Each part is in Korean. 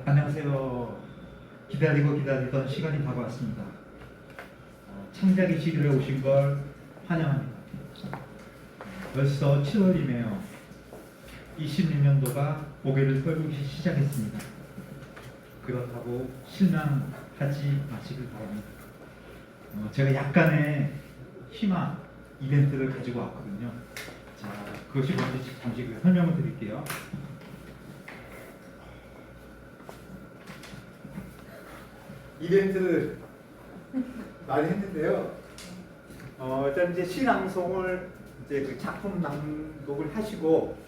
안녕하세요. 기다리고 기다리던 시간이 다가왔습니다. 창작의 시기에 오신 걸 환영합니다. 벌써 7월이네요. 26년도가 고개를 떨구기 시작했습니다. 그렇다고 실망하지 마시길 바랍니다. 제가 약간의 희망 이벤트를 가지고 왔거든요. 자, 그것이 뭔지 잠시 설명을 드릴게요. 이벤트를 많이 했는데요. 일단 이제 시낭송을 이제 그 작품 낭독을 하시고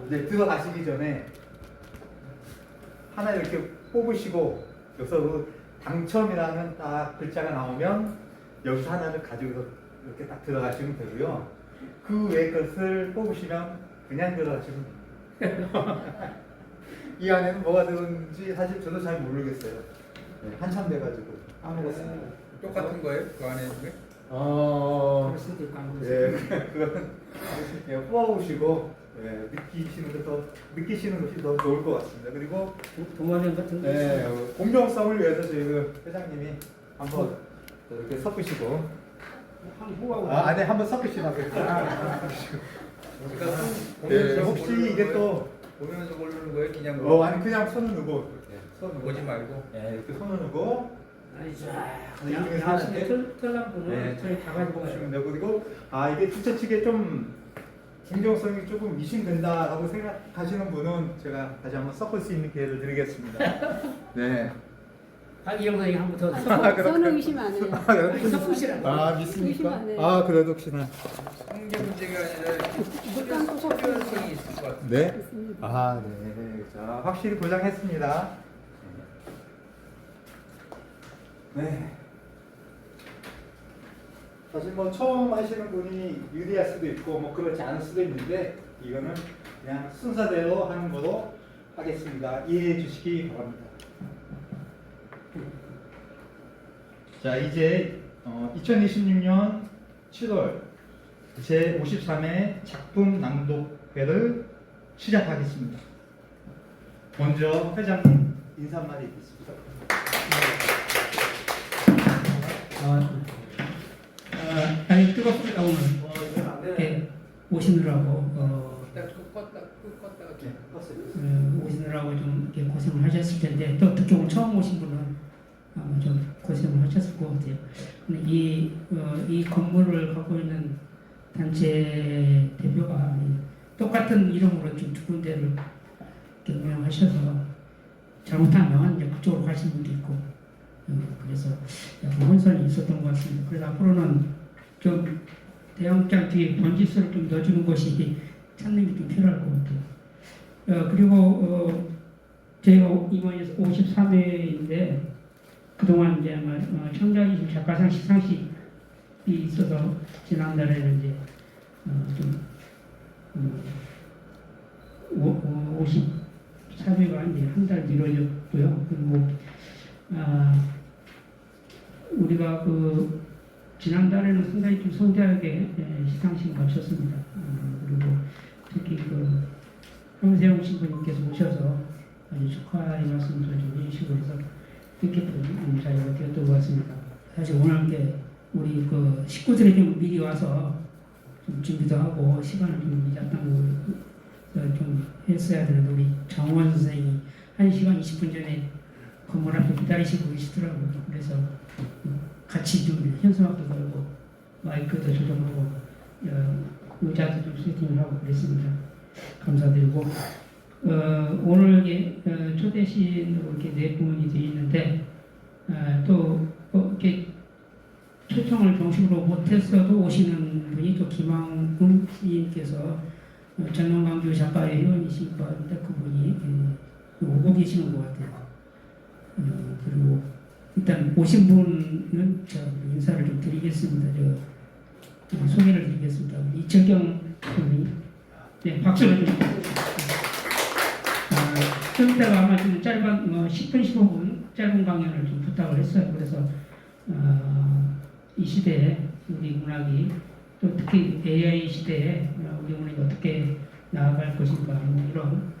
이제 들어가시기 전에 하나 이렇게 뽑으시고 여기서 그 당첨이라는 딱 글자가 나오면 여기서 하나를 가지고 이렇게 딱 들어가시면 되고요. 그 외 것을 뽑으시면 그냥 들어가시면 됩니다. 이 안에는 뭐가 들었는지 사실 저도 잘 모르겠어요. 네, 한참 돼가지고 까먹었습니다. 똑같은 거예요? 그 안에 있는 게? 예, 그거는 뽑아보시고 느끼시는 것이 더 좋을 것 같습니다. 그리고 동화전 같은 거. 네, 공정성을 위해서 저희 그 회장님이 한번 이렇게 섞으시고 네, 한번 섞으시라고 그러니까 네, 혹시 이게 또 보면서 고르는 거예요? 그냥 아니 그냥 손을 넣고 보지 말고. 네, 이렇게 손을 넣고 아니 이 중에서 양 하나인데? 털남분을 저희 다 가지고 보시면 가요. 되고 그리고 이게 주최 측에 좀 공정성이 조금 의심된다라고 생각하시는 분은 제가 다시 한번 섞을 수 있는 기회를 드리겠습니다. 네. 이영상이 한 번 더 저는 의심 안 해요. 섞으시라고. 의심 믿습니까? 안 해요. 그래도 혹시나. 성게 문제가 아니라 물감 소변성이 있을 것 같아요. 네? 있습니다. 네. 자, 확실히 보장했습니다. 네. 사실 뭐 처음 하시는 분이 유리할 수도 있고 뭐 그렇지 않을 수도 있는데 이거는 그냥 순서대로 하는 거로 하겠습니다. 이해해 주시기 바랍니다. 자, 이제 2026년 7월 제53회 작품 낭독회를 시작하겠습니다. 먼저 회장님 인사 한마디 있겠습니다. 아니 뜨겁습니다 오늘. 이렇게 오시느라고 오시느라고 좀 이렇게 고생을 하셨을 텐데 또 특히 오늘 처음 오신 분은 아마 좀 고생을 하셨을 것 같아요. 근데 이 건물을 갖고 있는 단체 대표가 똑같은 이름으로 좀 두 군데를 이렇게 운영하셔서 잘못하면 이제 그쪽으로 가시는 분도 있고 그래서 약간 혼선이 있었던 것 같습니다. 그래서 앞으로는 좀 대형장 뒤에 번지수를 좀 넣어주는 것이 찾는 게 좀 필요할 것 같아요. 그리고 저희가 이번에 53회인데 그동안 이제 청자기술 작가상 시상식이 있어서 지난달에는 이제 좀 54회가 이제 한 달 미뤄졌고요. 그리고 우리가 그 지난달에는 상당히 좀 성대하게 시상식을 마쳤습니다. 그리고 특히 그 황세영 신부님께서 오셔서 아주 축하의 말씀을 좀 해주시고 해서 뜻깊은 자리가 되었던 것 같습니다. 사실 오늘 이렇게 우리 그 식구들이 좀 미리 와서 좀 준비도 하고 시간을 좀 잡담을 좀 했어야 되는데 우리 장원 선생님이 1시간 20분 전에 건물 앞에 기다리시고 계시더라고요. 그래서 같이 좀 현수막도 걸고 마이크도 조정하고 의자도 좀 세팅을 하고 그랬습니다. 감사드리고 오늘 초대신으로 이렇게 네 분이 되어 있는데 또 이렇게 초청을 정식으로 못했어도 오시는 분이 또 김왕훈 시인께서 전남광교 작가의 회원이신 것 같은데 그분이 오고 계시는 것 같아요. 그리고 일단 오신 분은 인사를 좀 드리겠습니다. 소개를 드리겠습니다. 이철경 분이 박수를 좀 좀 이따가 아마 좀 짧은 10분 15분 짧은 강연을 좀 부탁을 했어요. 그래서 이 시대에 우리 문학이 또 특히 AI 시대에 우리 문학이 어떻게 나아갈 것인가 이런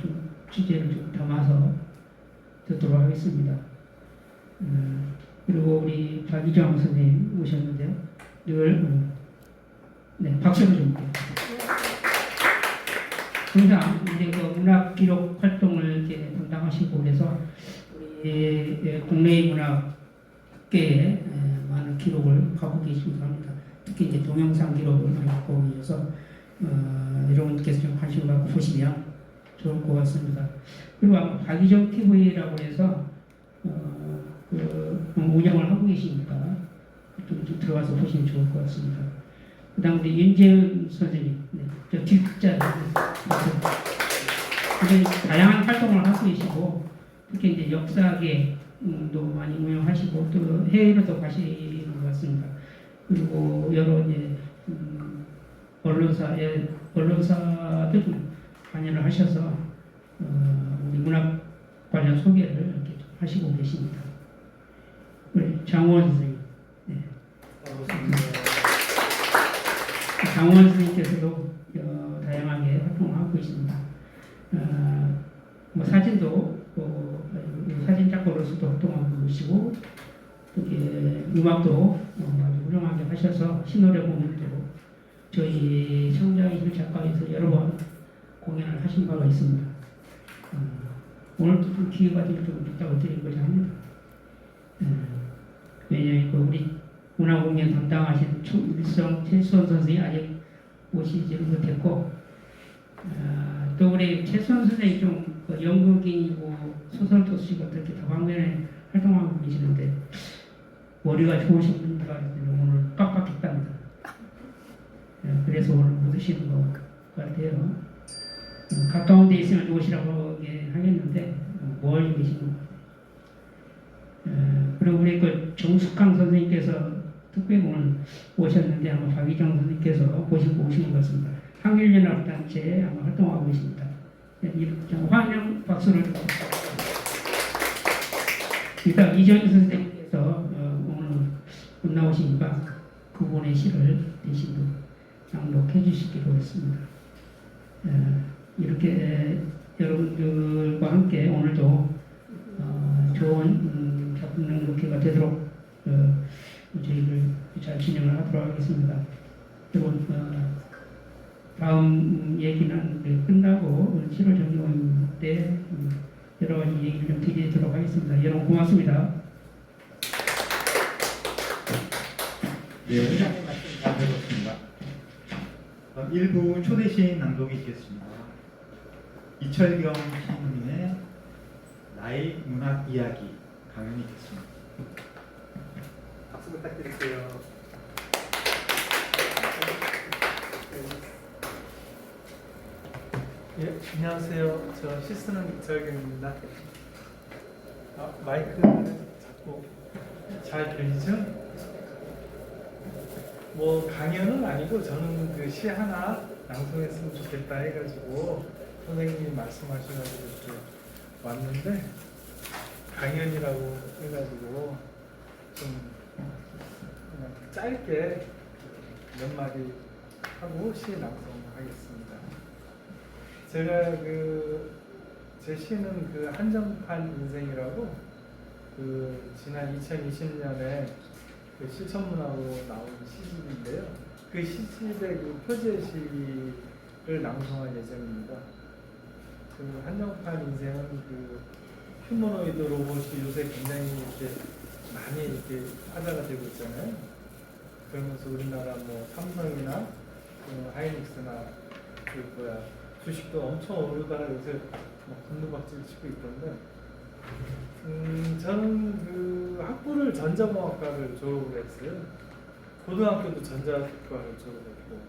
좀 주제를 좀 담아서 듣도록 하겠습니다. 그리고 우리 박희정 선생님 오셨는데요. 늘 네, 박수를 좀 부탁드립니다. 항상 이제 그 문학 기록 활동을 이렇게 담당하시고 그래서 우리 국내의 문학계에 많은 기록을 갖고 계시기도 합니다. 특히 이제 동영상 기록을 많이 갖고 계셔서 여러분께서 좀 관심 갖고 보시면 좋을 것 같습니다. 그리고 아마 박희정 TV라고 해서 운영을 하고 계시니까 좀 들어가서 보시면 좋을 것 같습니다. 그다음 우리 윤재은 선생님, 네, 저 뒷극자 굉장히 다양한 활동을 하고 계시고 특히 이제 역사계도 많이 운영하시고 또 해외로도 가시는 것 같습니다. 그리고 여러 이제 언론사들 관여를 하셔서 우리 문학 관련 소개를 이렇게 하시고 계십니다. 우리 장원 선생님, 네. 장원 선생님께서도 다양하게 활동을 하고 있습니다. 뭐 사진도 사진 작가로서도 활동하고 계시고 음악도 아주 훌륭하게 하셔서 신노래 공연도 저희 청자이실 작가에서 여러 번 공연을 하신 바가 있습니다. 오늘도 좀 기회가 좀 있다고 드리고자 합니다. 왜냐하면 우리 문화공연 담당하신 일성 최수원 선생이 아직 오시지 못했고 또 우리 최수원 선생이 좀 연극인이고 소설도 쓰시고 어떻게 다방면에 활동하고 계시는데 머리가 좋으신 분들가 오늘 빡빡했답니다. 그래서 오늘 못 오시는 것 같아요. 가까운 데 있으면 오시라고 하겠는데 멀리 계시는 것 같아요. 그리고 우리 그 정숙강 선생님께서 특별히 오늘 오셨는데 아마 박희정 선생님께서 보시고 오신 것 같습니다. 한길연합단체에 아마 활동하고 계십니다. 환영 박수를 드립니다. 일단 이정희 선생님께서 오늘 못 나오시니까 그분의 시를 대신 낭독해 주시기로 했습니다. 이렇게 여러분들과 함께 오늘도 좋은 작품 낭독회가 되도록 저희를 잘 진행을 하도록 하겠습니다. 그리고 다음 얘기는 끝나고 7월 정기모임 때 여러 가지 얘기를 좀 드리도록 하겠습니다. 여러분 고맙습니다. 네, 회장님 말씀 잘 들었습니다. 그럼 1부 초대시인 낭독이 있겠습니다. 이철경 시인님의 나의 문학 이야기 강연이 있겠습니다. 박수 부탁드릴게요. 예, 안녕하세요. 저 시스는 이철경입니다. 마이크를 잡고 잘 들리죠? 뭐 강연은 아니고 저는 그 시 하나 낭송했으면 좋겠다 해가지고 선생님이 말씀하셔가지고 이렇게 왔는데 강연이라고 해가지고 좀 그냥 짧게 몇 마디 하고 시 낭송하겠습니다. 제가 제 시는 그 한정판 인생이라고 지난 2020년에 그 실천문화로 나온 시집인데요. 그 시집의 그 표제시를 낭송할 예정입니다. 그 한정판 인생은 그 휴머노이드 로봇이 요새 굉장히 이렇게 많이 이렇게 화제가 되고 있잖아요. 그러면서 우리나라 뭐 삼성이나 하이닉스나 주식도 엄청 오르다가 요새 곤두박질 치고 있던데, 저는 그 학부를 전자공학과를 졸업을 했어요. 고등학교도 전자과를 졸업했고,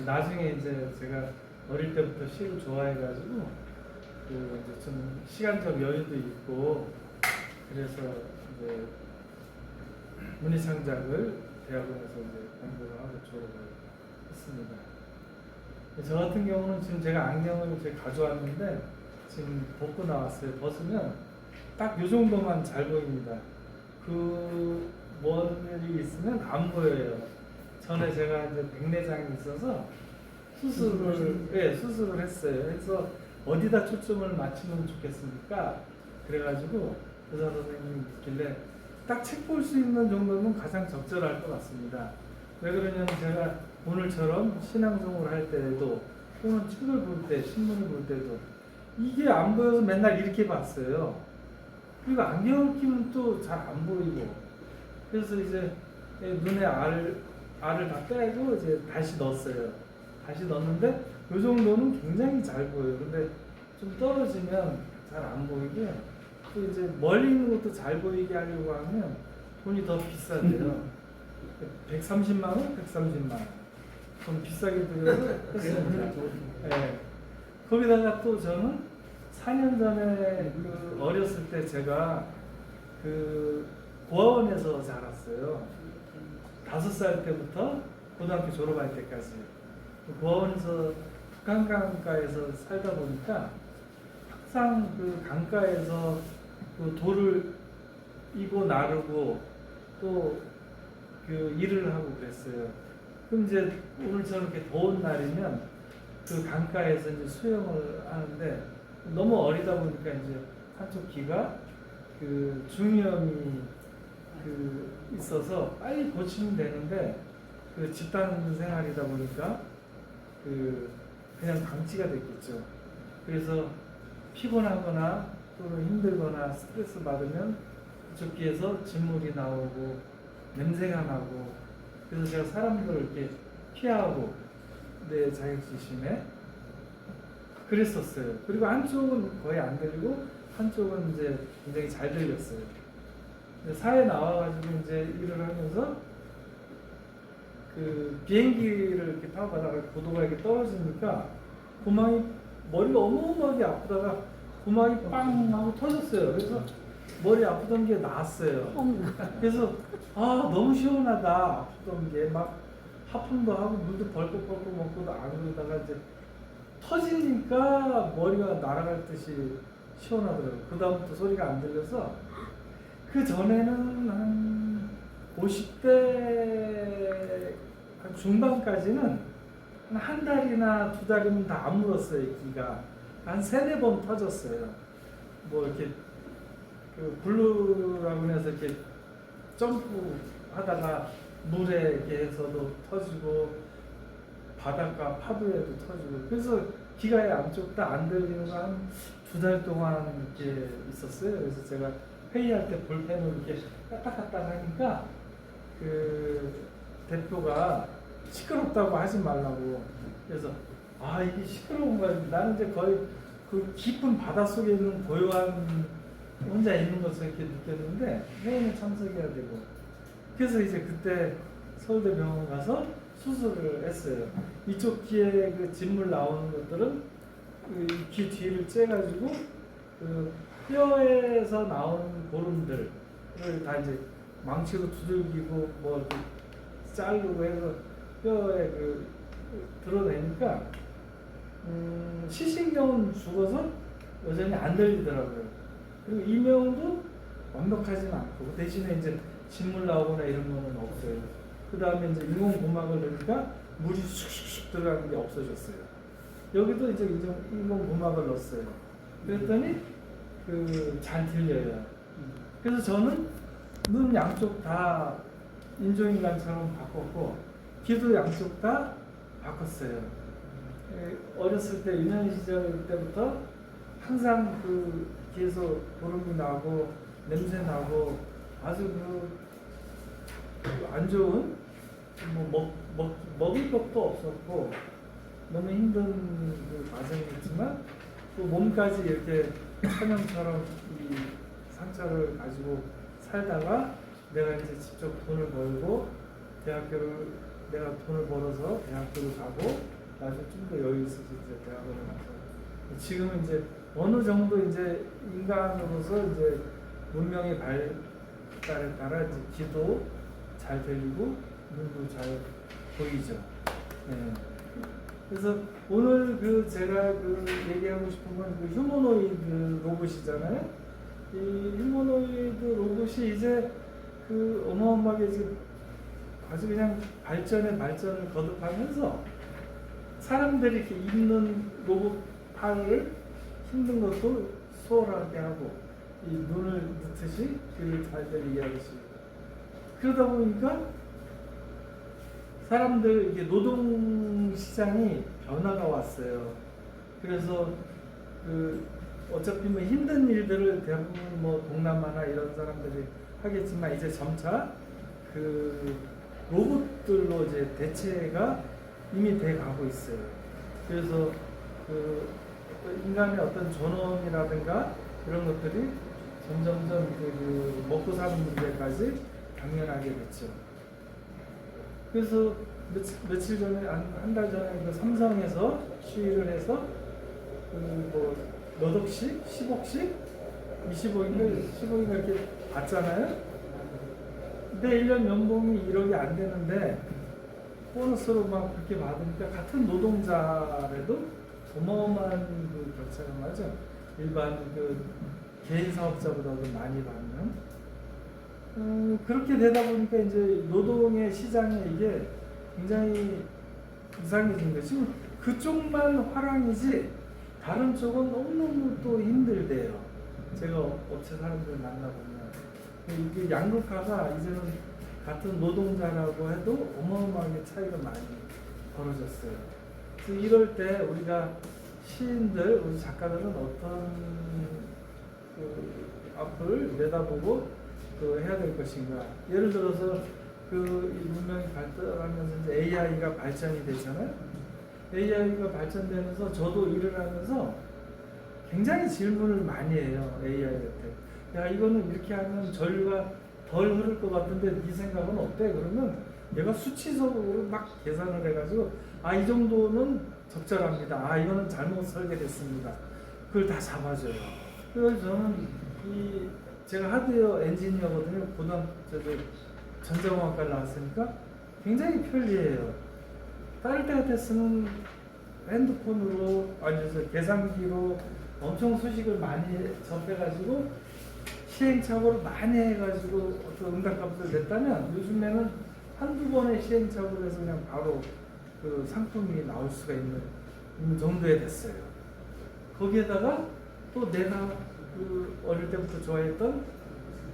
나중에 이제 제가 어릴 때부터 시를 좋아해가지고 이제 좀 시간적 여유도 있고 그래서 이제 문희창작을 대학원에서 이제 공부를 하고 졸업을 했습니다. 저 같은 경우는 지금 제가 안경을 제가 가져왔는데 지금 벗고 나왔어요. 벗으면 딱 요 정도만 잘 보입니다. 그 멀리 있으면 안 보여요. 전에 제가 이제 백내장이 있어서 수술을 했어요. 그래서 어디다 초점을 맞추면 좋겠습니까? 그래가지고 의사 선생님이 묻길래 딱 책 볼 수 있는 정도면 가장 적절할 것 같습니다. 왜 그러냐면 제가 오늘처럼 신앙송을 할 때에도 또는 책을 볼 때, 신문을 볼 때도 이게 안 보여서 맨날 이렇게 봤어요. 그리고 안경을 끼면 또 잘 안 보이고 그래서 이제 눈에 알을 다 빼고 이제 다시 넣었어요. 다시 넣었는데 이 정도는 굉장히 잘 보여요. 근데 좀 떨어지면 잘 안 보이고요. 또 이제 멀리 있는 것도 잘 보이게 하려고 하면 돈이 더 비싸대요. 130만 원, 130만 원. 좀 비싸게 들여서 했습니다. 네. 거기다가 또 저는 4년 전에 그 어렸을 때 제가 그 고아원에서 자랐어요. 5살 때부터 고등학교 졸업할 때까지 고아원에서 북한강가에서 살다 보니까 항상 그 강가에서 그 돌을 이고 나르고 또 그 일을 하고 그랬어요. 그럼 이제 오늘처럼 이렇게 더운 날이면 그 강가에서 이제 수영을 하는데 너무 어리다 보니까 이제 한쪽 귀가 그 중이염이 그 있어서 빨리 고치면 되는데 그 집단 생활이다 보니까 그 그냥 방치가 됐겠죠. 그래서 피곤하거나 또는 힘들거나 스트레스 받으면 그쪽 귀에서 진물이 나오고 냄새가 나고 그래서 제가 사람들을 이렇게 피하고 내 자격지심에 그랬었어요. 그리고 한쪽은 거의 안 들리고 한쪽은 이제 굉장히 잘 들렸어요. 사회 나와가지고 이제 일을 하면서 그 비행기를 이렇게 타고 가다가 고도가 이렇게 떨어지니까 고막이 머리가 어마어마하게 아프다가 고막이 빵 하고 터졌어요. 그래서 머리 아프던 게 나았어요. 그래서 아 너무 시원하다. 아프던 게 막 하품도 하고 물도 벌컥벌컥 먹고도 안 그러다가 이제 터지니까 머리가 날아갈 듯이 시원하더라고요. 그 다음부터 소리가 안 들려서 그 전에는 한 50대 한 중반까지는 한 달이나 2달이면 다 안 물었어요. 귀가 한 3-4번 터졌어요. 뭐 이렇게 그 블루라고 해서 이렇게 점프하다가 물에 이렇게 해서도 터지고 바닷가 파도에도 터지고 그래서 귀가 양쪽 다 안 들리는 거 한 2달 동안 이렇게 있었어요. 그래서 제가 회의할 때 볼펜으로 이렇게 까딱까딱 하니까 그 대표가 시끄럽다고 하지 말라고 그래서 아 이게 시끄러운 거야. 나는 이제 거의 그 깊은 바닷속에 있는 고요한 혼자 있는 것을 이렇게 느꼈는데 회의는 참석해야 되고 그래서 이제 그때 서울대병원 가서 수술을 했어요. 이쪽 귀에 그 진물 나오는 것들은 그 귀 뒤를 째가지고 그 뼈에서 나오는 고름들을 다 이제 망치로 두들기고 뭐 이렇게 자르고 해서 뼈에 그 드러내니까 시신경은 죽어서 여전히 안 들리더라고요. 그리고 이명도 완벽하지는 않고 대신에 이제 진물 나오거나 이런 거는 없어요. 그 다음에 이제 인공고막을 넣으니까 물이 슉슉슉 들어가는 게 없어졌어요. 여기도 이제 인공고막을 넣었어요. 그랬더니 그 잘 들려요. 그래서 저는 눈 양쪽 다 인조인간처럼 바꿨고 귀도 양쪽 다 바꿨어요. 어렸을 때 유년 시절 때부터 항상 그 귀에서 고름이 나고 냄새 나고 아주 안 좋은 뭐 먹을 것도 없었고 너무 힘든 그 과정이었지만 또 몸까지 이렇게 천연처럼 이 상처를 가지고 살다가 내가 이제 직접 돈을 벌고 대학교를 내가 돈을 벌어서 대학교를 가고 나중에 좀 더 여유 있어서 이제 대학원을 가서 지금은 이제 어느 정도 이제 인간으로서 이제 문명의 발달에 따라 이제 귀도 잘 들리고 눈도 잘 보이죠. 네. 그래서 오늘 그 제가 그 얘기하고 싶은 건 그 휴머노이드 로봇이잖아요. 이 휴머노이드 로봇이 이제 그 어마어마하게 지금 아주 그냥 발전에 발전을 거듭하면서 사람들이 이렇게 입는 로봇 팔을 힘든 것도 수월하게 하고 이 눈을 넣듯이 귀를 잘 들리게 하듯이 그러다 보니까 사람들 이게 노동 시장이 변화가 왔어요. 그래서 그 어차피 뭐 힘든 일들을 대부분 뭐 동남아나 이런 사람들이 하겠지만 이제 점차 그 로봇들로 이제 대체가 이미 돼 가고 있어요. 그래서 그 인간의 어떤 존엄이라든가 이런 것들이 점점점 그 먹고 사는 문제까지 당면하게 됐죠. 그래서 며칠 전에 한 달 전에 그 삼성에서 시위를 해서 그 뭐 몇 억씩, 10억씩, 15억인가 이렇게 받잖아요. 근데 1년 연봉이 1억이 안 되는데 보너스로 막 그렇게 받으니까 같은 노동자라도 어마어마한 그 격차가 나죠. 일반 그 개인 사업자보다도 많이 받는. 그렇게 되다 보니까 이제 노동의 시장에 이게 굉장히 이상해진 거죠. 지금 그쪽만 화랑이지 다른 쪽은 너무너무 또 힘들대요. 제가 업체 사람들 만나보면 이게 양극화가 이제는 같은 노동자라고 해도 어마어마하게 차이가 많이 벌어졌어요. 그래서 이럴 때 우리가 시인들, 우리 작가들은 어떤 그 앞을 내다보고 그 해야 될 것인가. 예를 들어서 그 이 문명이 발달하면서 이제 AI가 발전이 되잖아요. AI가 발전되면서 저도 일을 하면서 굉장히 질문을 많이 해요. AI한테. 야, 이거는 이렇게 하면 전류가 덜 흐를 것 같은데 네 생각은 어때? 그러면 얘가 수치적으로 막 계산을 해가지고 이 정도는 적절합니다. 이거는 잘못 설계됐습니다. 그걸 다 잡아줘요. 그래서 저는 제가 하드웨어 엔지니어거든요. 고등학교도 전자공학과를 나왔으니까 굉장히 편리해요. 다를 때 같았으면 핸드폰으로 아니면 계산기로 엄청 수식을 많이 접해가지고 시행착오를 많이 해가지고 어떤 응답값을 냈다면 요즘에는 한두 번의 시행착오를 해서 그냥 바로 그 상품이 나올 수가 있는 정도에 됐어요. 거기에다가 또 내가 그 어릴 때부터 좋아했던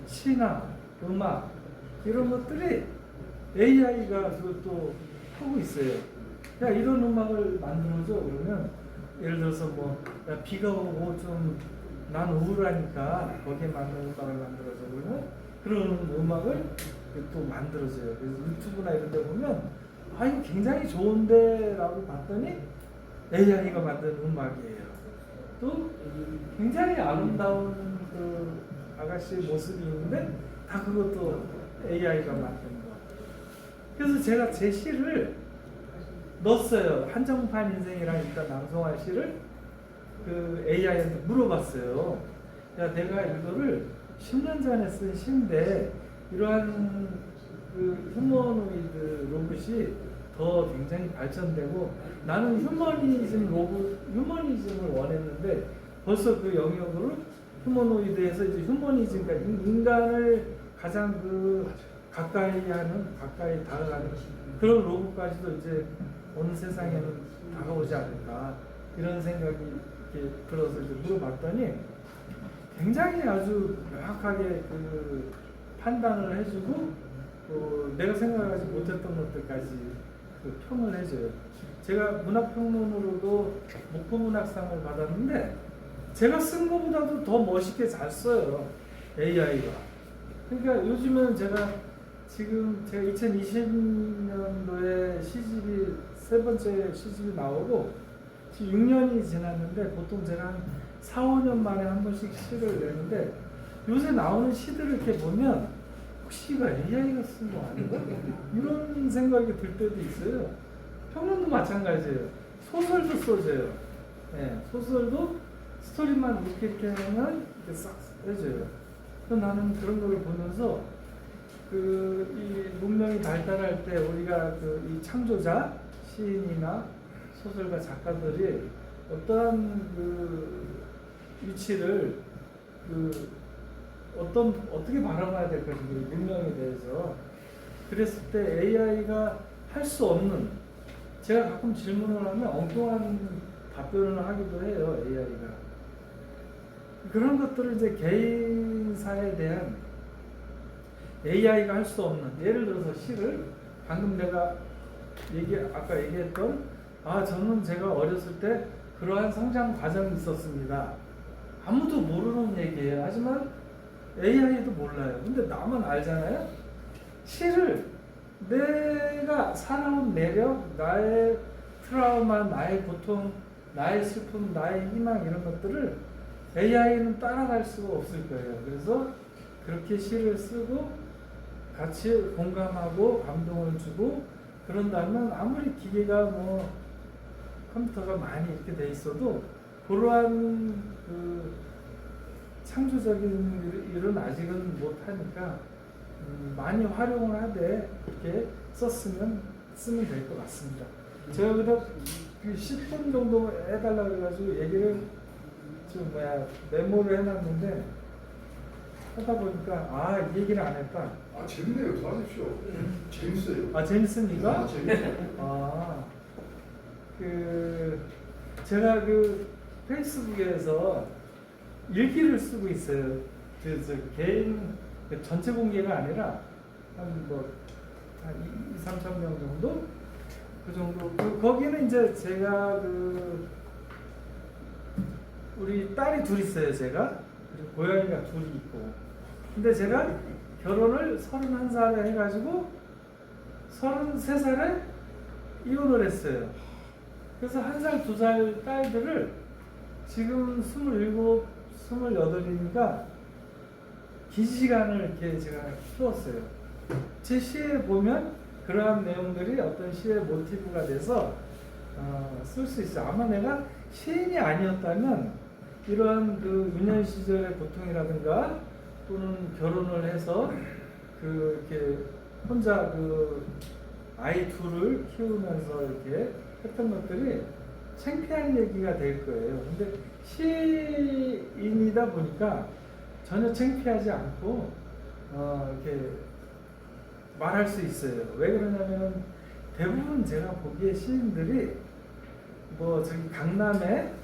시나 음악 이런 것들이 AI가 그것도 하고 있어요. 야, 이런 음악을 만들어줘. 그러면 예를 들어서 뭐 야, 비가 오고 좀 난 우울하니까 거기에 맞는 음악을 만들어줘. 그러면 그런 음악을 또 만들어줘요. 그래서 유튜브나 이런 데 보면 이거 굉장히 좋은데 라고 봤더니 AI가 만든 음악이에요. 또 굉장히 아름다운 그 아가씨의 모습이 있는데 다 그것도 AI가 만든 거. 그래서 제가 제 시를 넣었어요. 한정판 인생이랑 일단 낭송할 시를 그 AI한테 물어봤어요. 야, 내가 이거를 10년 전에 쓴 시인데 이러한 그 휴머노이드 로봇이 더 굉장히 발전되고 나는 휴머니즘을 원했는데 벌써 그 영역으로 휴머노이드에서 이제 휴머니즘, 그러니까 인간을 가장 그 가까이 다가가는 그런 로봇까지도 이제 어느 세상에는 다가오지 않을까 이런 생각이 이렇게 들어서 이제 물어봤더니 굉장히 아주 명확하게 그 판단을 해주고 내가 생각하지 못했던 것들까지 그 평을 해줘요. 제가 문학평론으로도 목포문학상을 받았는데 제가 쓴 것보다도 더 멋있게 잘 써요. AI가. 그러니까 요즘은 제가 2020년도에 시집이 세 번째 시집이 나오고 지금 6년이 지났는데 보통 제가 한 4, 5년 만에 한 번씩 시를 내는데 요새 나오는 시들을 이렇게 보면 혹시 이거 AI가 쓴 거 아닌가? 이런 생각이 들 때도 있어요. 평론도 마찬가지예요. 소설도 써줘요. 네, 소설도 스토리만 이렇게 하면 이렇게 싹 해줘요. 그래서 나는 그런 걸 보면서 이 문명이 발달할 때 우리가 이 창조자, 시인이나 소설가, 작가들이 어떠한 위치를 어떻게 바라봐야 될 것인가, 문명에 대해서. 그랬을 때 AI가 할 수 없는, 제가 가끔 질문을 하면 엉뚱한 답변을 하기도 해요, AI가. 그런 것들을 이제 개인사에 대한 AI가 할 수 없는, 예를 들어서 시를 방금 내가 아까 얘기했던 저는 제가 어렸을 때 그러한 성장 과정이 있었습니다. 아무도 모르는 얘기예요. 하지만 AI도 몰라요. 근데 나만 알잖아요. 시를 내가 살아온 내력, 나의 트라우마, 나의 고통, 나의 슬픔, 나의 희망 이런 것들을 AI는 따라갈 수가 없을 거예요. 그래서 그렇게 시를 쓰고 같이 공감하고 감동을 주고 그런다면 아무리 기계가 뭐 컴퓨터가 많이 이렇게 돼 있어도 그러한 그 창조적인 일은 아직은 못하니까 많이 활용을 하되 이렇게 쓰면 될 것 같습니다. 제가 그다 10분 정도 해달라고 그래가지고 얘기를 좀 메모를 해놨는데 하다 보니까 이 얘기를 안 했다. 재밌네요. 더 하십시오. 재밌어요. 재밌습니까? 재밌어요. 제가 그 페이스북에서 일기를 쓰고 있어요. 그래서 개인 전체 공개가 아니라 한 2, 3천 명 정도? 그 정도. 거기는 이제 제가 우리 딸이 둘 있어요, 제가. 그리고 고양이가 둘이 있고. 근데 제가 결혼을 31살에 해가지고 33살에 이혼을 했어요. 그래서 1살, 2살 딸들을 지금 27, 28이니까 긴 시간을 이렇게 제가 키웠어요. 제 시에 보면 그러한 내용들이 어떤 시의 모티브가 돼서 쓸 수 있어요. 아마 내가 시인이 아니었다면 이러한 그 유년 시절의 고통이라든가 또는 결혼을 해서 이렇게 혼자 아이 둘을 키우면서 이렇게 했던 것들이 창피한 얘기가 될 거예요. 근데 시인이다 보니까 전혀 창피하지 않고 이렇게 말할 수 있어요. 왜 그러냐면 대부분 제가 보기에 시인들이 저기 강남에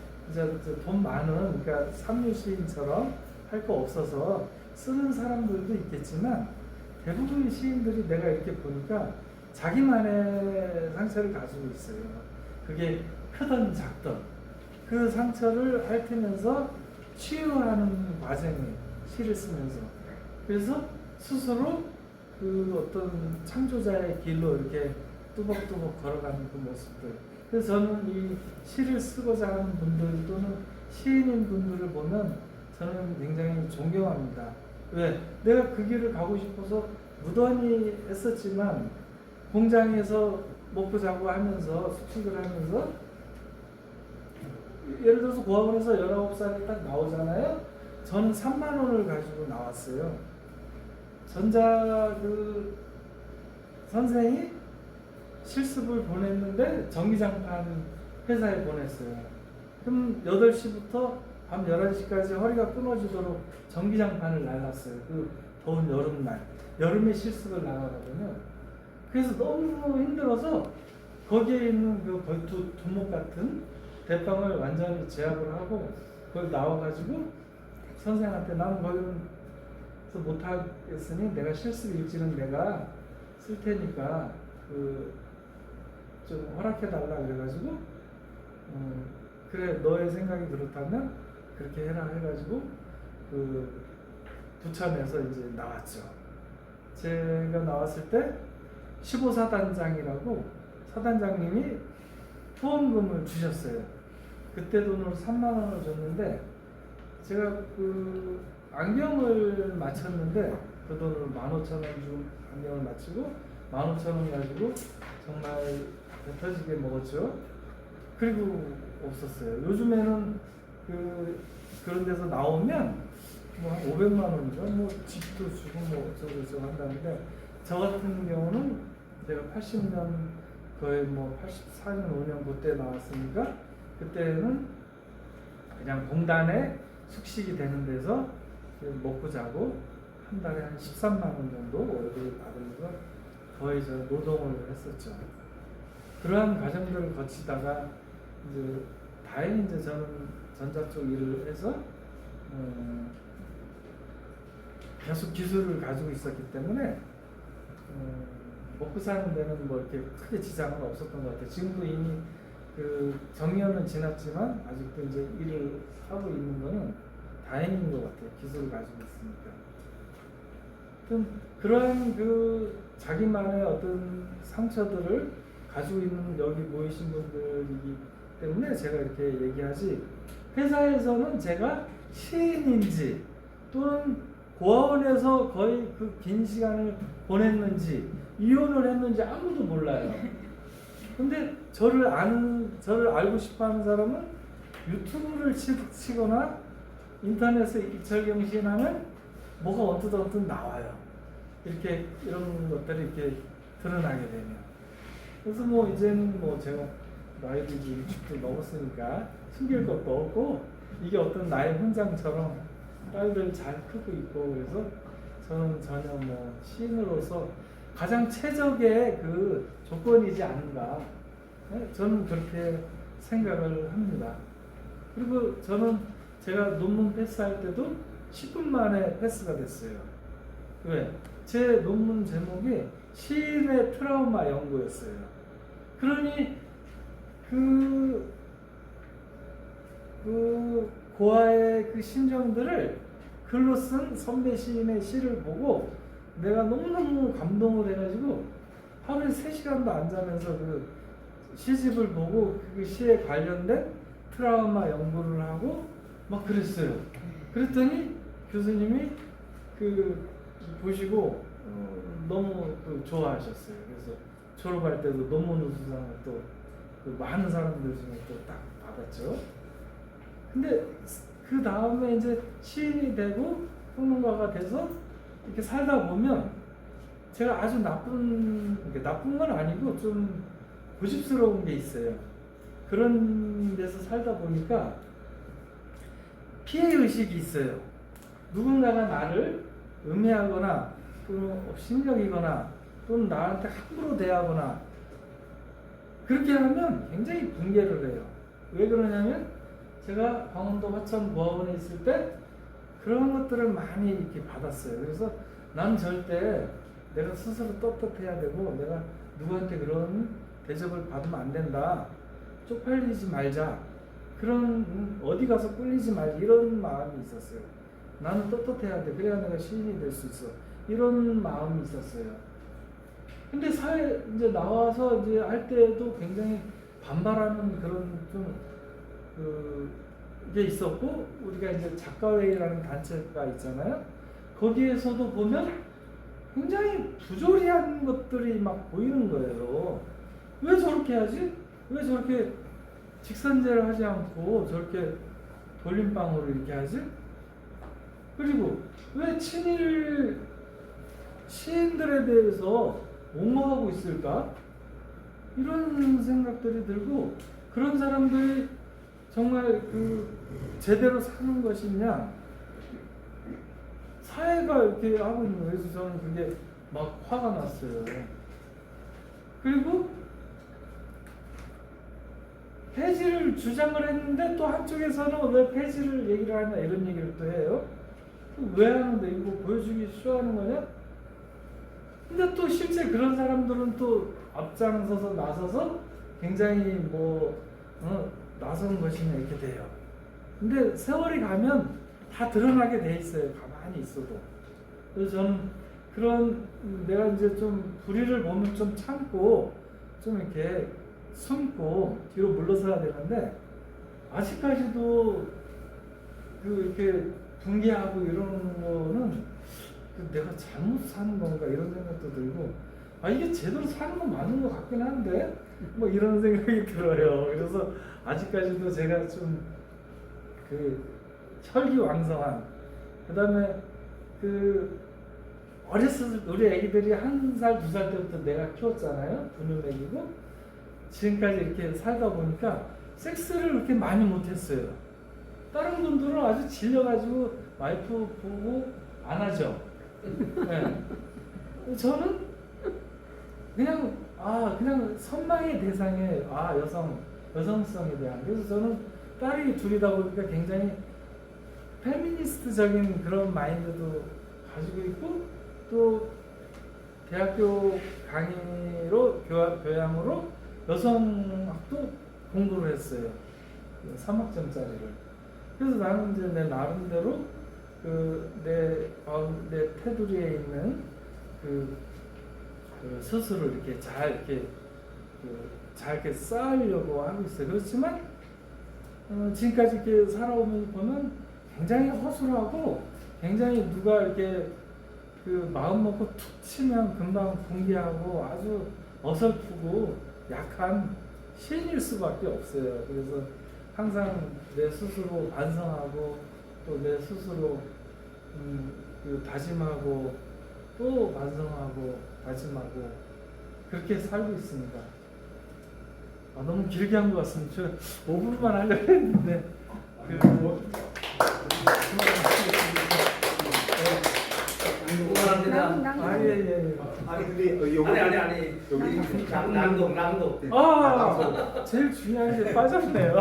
돈 많은 그러니까 삼류 시인처럼 할 거 없어서 쓰는 사람들도 있겠지만 대부분의 시인들이 내가 이렇게 보니까 자기만의 상처를 가지고 있어요. 그게 크든 작든 그 상처를 핥으면서 치유하는 과정이 시를 쓰면서 그래서 스스로 어떤 창조자의 길로 이렇게 뚜벅뚜벅 걸어가는 그 모습들. 그래서 저는 이 시를 쓰고자 하는 분들 또는 시인인 분들을 보면 저는 굉장히 존경합니다. 왜? 내가 그 길을 가고 싶어서 무던히 했었지만 공장에서 먹고 자고 하면서 숙식을 하면서 예를 들어서 고학원에서 19살에 딱 나오잖아요. 저는 3만 원을 가지고 나왔어요. 전자 선생이 실습을 보냈는데 전기장판 회사에 보냈어요. 그럼 8시부터 밤 11시까지 허리가 끊어지도록 전기장판을 날랐어요. 그 더운 여름날. 여름에 실습을 나가거든요. 그래서 너무 힘들어서 거기에 있는 두목 같은 대방을 완전히 제압을 하고 거기 나와가지고 선생한테 나는 거기서 못하겠으니 내가 실습 일지는 내가 쓸 테니까 좀 허락해달라 그래가지고 그래 너의 생각이 그렇다면 그렇게 해라 해가지고 부천에서 이제 나왔죠. 제가 나왔을 때 15사단장이라고 사단장님이 후원금을 주셨어요. 그때 돈으로 3만 원을 줬는데 제가 안경을 맞췄는데 그 돈으로 15,000원 주고 안경을 맞추고 15,000원 가지고 정말 배 터지게 먹었죠. 그리고 없었어요. 요즘에는 그런 데서 나오면 한 500만 원인가 집도 주고 어쩌고 한다는데 저 같은 경우는 제가 80년 거의 84년 5년 그때 나왔으니까 그때는 그냥 공단에 숙식이 되는 데서 먹고 자고 한 달에 한 13만 원 정도 월급을 받으면서 거의 노동을 했었죠. 그러한 과정들을 거치다가 이제 다행히 저는 전자 쪽 일을 해서 계속 기술을 가지고 있었기 때문에 먹고 사는 데는 뭐 이렇게 크게 지장은 없었던 것 같아요. 지금도 이미 그 정년은 지났지만 아직도 이제 일을 하고 있는 거는 다행인 것 같아요. 기술을 가지고 있으니까. 좀 그러한 그 자기만의 어떤 상처들을 가지고 있는 여기 모이신 분들이기 때문에 제가 이렇게 얘기하지, 회사에서는 제가 시인인지 또는 고아원에서 거의 그 긴 시간을 보냈는지 이혼을 했는지 아무도 몰라요. 근데 저를 알고 싶어 하는 사람은 유튜브를 치거나 인터넷에 이철경 시인 하면 뭐가 언뜻 나와요. 이렇게 이런 것들이 이렇게 드러나게 되면. 그래서 뭐 이제는 뭐 제가 나이도 이제 60도 넘었으니까 숨길 것도 없고 이게 어떤 나의 훈장처럼 딸들 잘 크고 있고, 그래서 저는 전혀 뭐 시인으로서 가장 최적의 그 조건이지 않은가, 저는 그렇게 생각을 합니다. 그리고 저는 제가 논문 패스할 때도 10분 만에 패스가 됐어요. 왜? 제 논문 제목이 시인의 트라우마 연구였어요. 그러니 그 고아의 그 심정들을 글로 쓴 선배 시인의 시를 보고 내가 너무너무 감동을 해가지고 하루에 3시간도 안 자면서 그 시집을 보고 그 시에 관련된 트라우마 연구를 하고 막 그랬어요. 그랬더니 교수님이 그 보시고 너무 그 좋아하셨어요. 그래서 졸업할 때도 논문 우수상을 또 그 많은 사람들 중에 또 딱 받았죠. 근데 그 다음에 이제 시인이 되고 평론가가 돼서 이렇게 살다 보면 제가 아주 나쁜 건 아니고 좀 고집스러운 게 있어요. 그런 데서 살다 보니까 피해 의식이 있어요. 누군가가 나를 음해하거나 또는 업신여기거나 또는 나한테 함부로 대하거나 그렇게 하면 굉장히 붕괴를 해요. 왜 그러냐면 제가 강원도 화천 고아원에 있을 때 그런 것들을 많이 이렇게 받았어요. 그래서 난 절대 내가 스스로 떳떳해야 되고 내가 누구한테 그런 대접을 받으면 안 된다. 쪽팔리지 말자. 그런 어디 가서 꿀리지 말자. 이런 마음이 있었어요. 나는 떳떳해야 돼. 그래야 내가 시인이 될 수 있어. 이런 마음이 있었어요. 근데 사회 이제 나와서 이제 할 때도 굉장히 반발하는 그런 좀 게 있었고, 우리가 이제 작가회의라는 단체가 있잖아요. 거기에서도 보면 굉장히 부조리한 것들이 막 보이는 거예요. 왜 저렇게 하지? 왜 저렇게 직선제를 하지 않고 저렇게 돌림방으로 이렇게 하지? 그리고 왜 친일 시인들에 대해서 옹호하고 있을까? 이런 생각들이 들고, 그런 사람들이 정말 그 제대로 사는 것이냐, 사회가 이렇게 하고 있는 거예요. 그래서 저는 그게 막 화가 났어요. 그리고 폐지를 주장을 했는데 또 한쪽에서는 왜 폐지를 얘기를 하냐 이런 얘기를 또 해요. 왜 하는데 이거 보여주기 싫어하는 거냐? 근데 또 실제 그런 사람들은 또 앞장서서 나서서 굉장히 나선 것이냐 이렇게 돼요. 근데 세월이 가면 다 드러나게 돼 있어요. 가만히 있어도. 그래서 저는 그런 내가 이제 좀 불의를 보면 좀 참고 좀 이렇게 숨고 뒤로 물러서야 되는데 아직까지도 그 이렇게 붕괴하고 이러는 거는 내가 잘못 사는 건가 이런 생각도 들고, 이게 제대로 사는 건 맞는 것 같긴 한데 뭐 이런 생각이 들어요. 그래서 아직까지도 제가 좀 그 혈기왕성한, 그 다음에 그 어렸을 때 우리 애기들이 1살, 2살 때부터 내가 키웠잖아요. 분유 먹이고 지금까지 이렇게 살다 보니까 섹스를 그렇게 많이 못했어요. 다른 분들은 아주 질려가지고 와이프 보고 안 하죠. 네. 저는 그냥 선망의 대상에 여성성에 대한. 그래서 저는 딸이 둘이다 보니까 굉장히 페미니스트적인 그런 마인드도 가지고 있고 또 대학교 강의로 교양으로 여성학도 공부를 했어요. 3학점짜리를. 그래서 나는 이제 내 나름대로 내 테두리에 있는 그 스스로 이렇게 잘 이렇게 쌓으려고 하고 있어요. 그렇지만 지금까지 이렇게 살아오면서 보면 굉장히 허술하고 굉장히 누가 이렇게 그 마음 먹고 툭 치면 금방 붕괴하고 아주 어설프고 약한 신일 수밖에 없어요. 그래서 항상 내 스스로 반성하고 또 내 스스로 다짐하고 또 반성하고 다짐하고 그렇게 살고 있습니다. 너무 길게 한 것 같습니다. 저 5분만 하려고 했는데 응원합니다. 예. 아니 근데 여기 아니 여기 낭독. 제일 중요한 게 빠졌네요.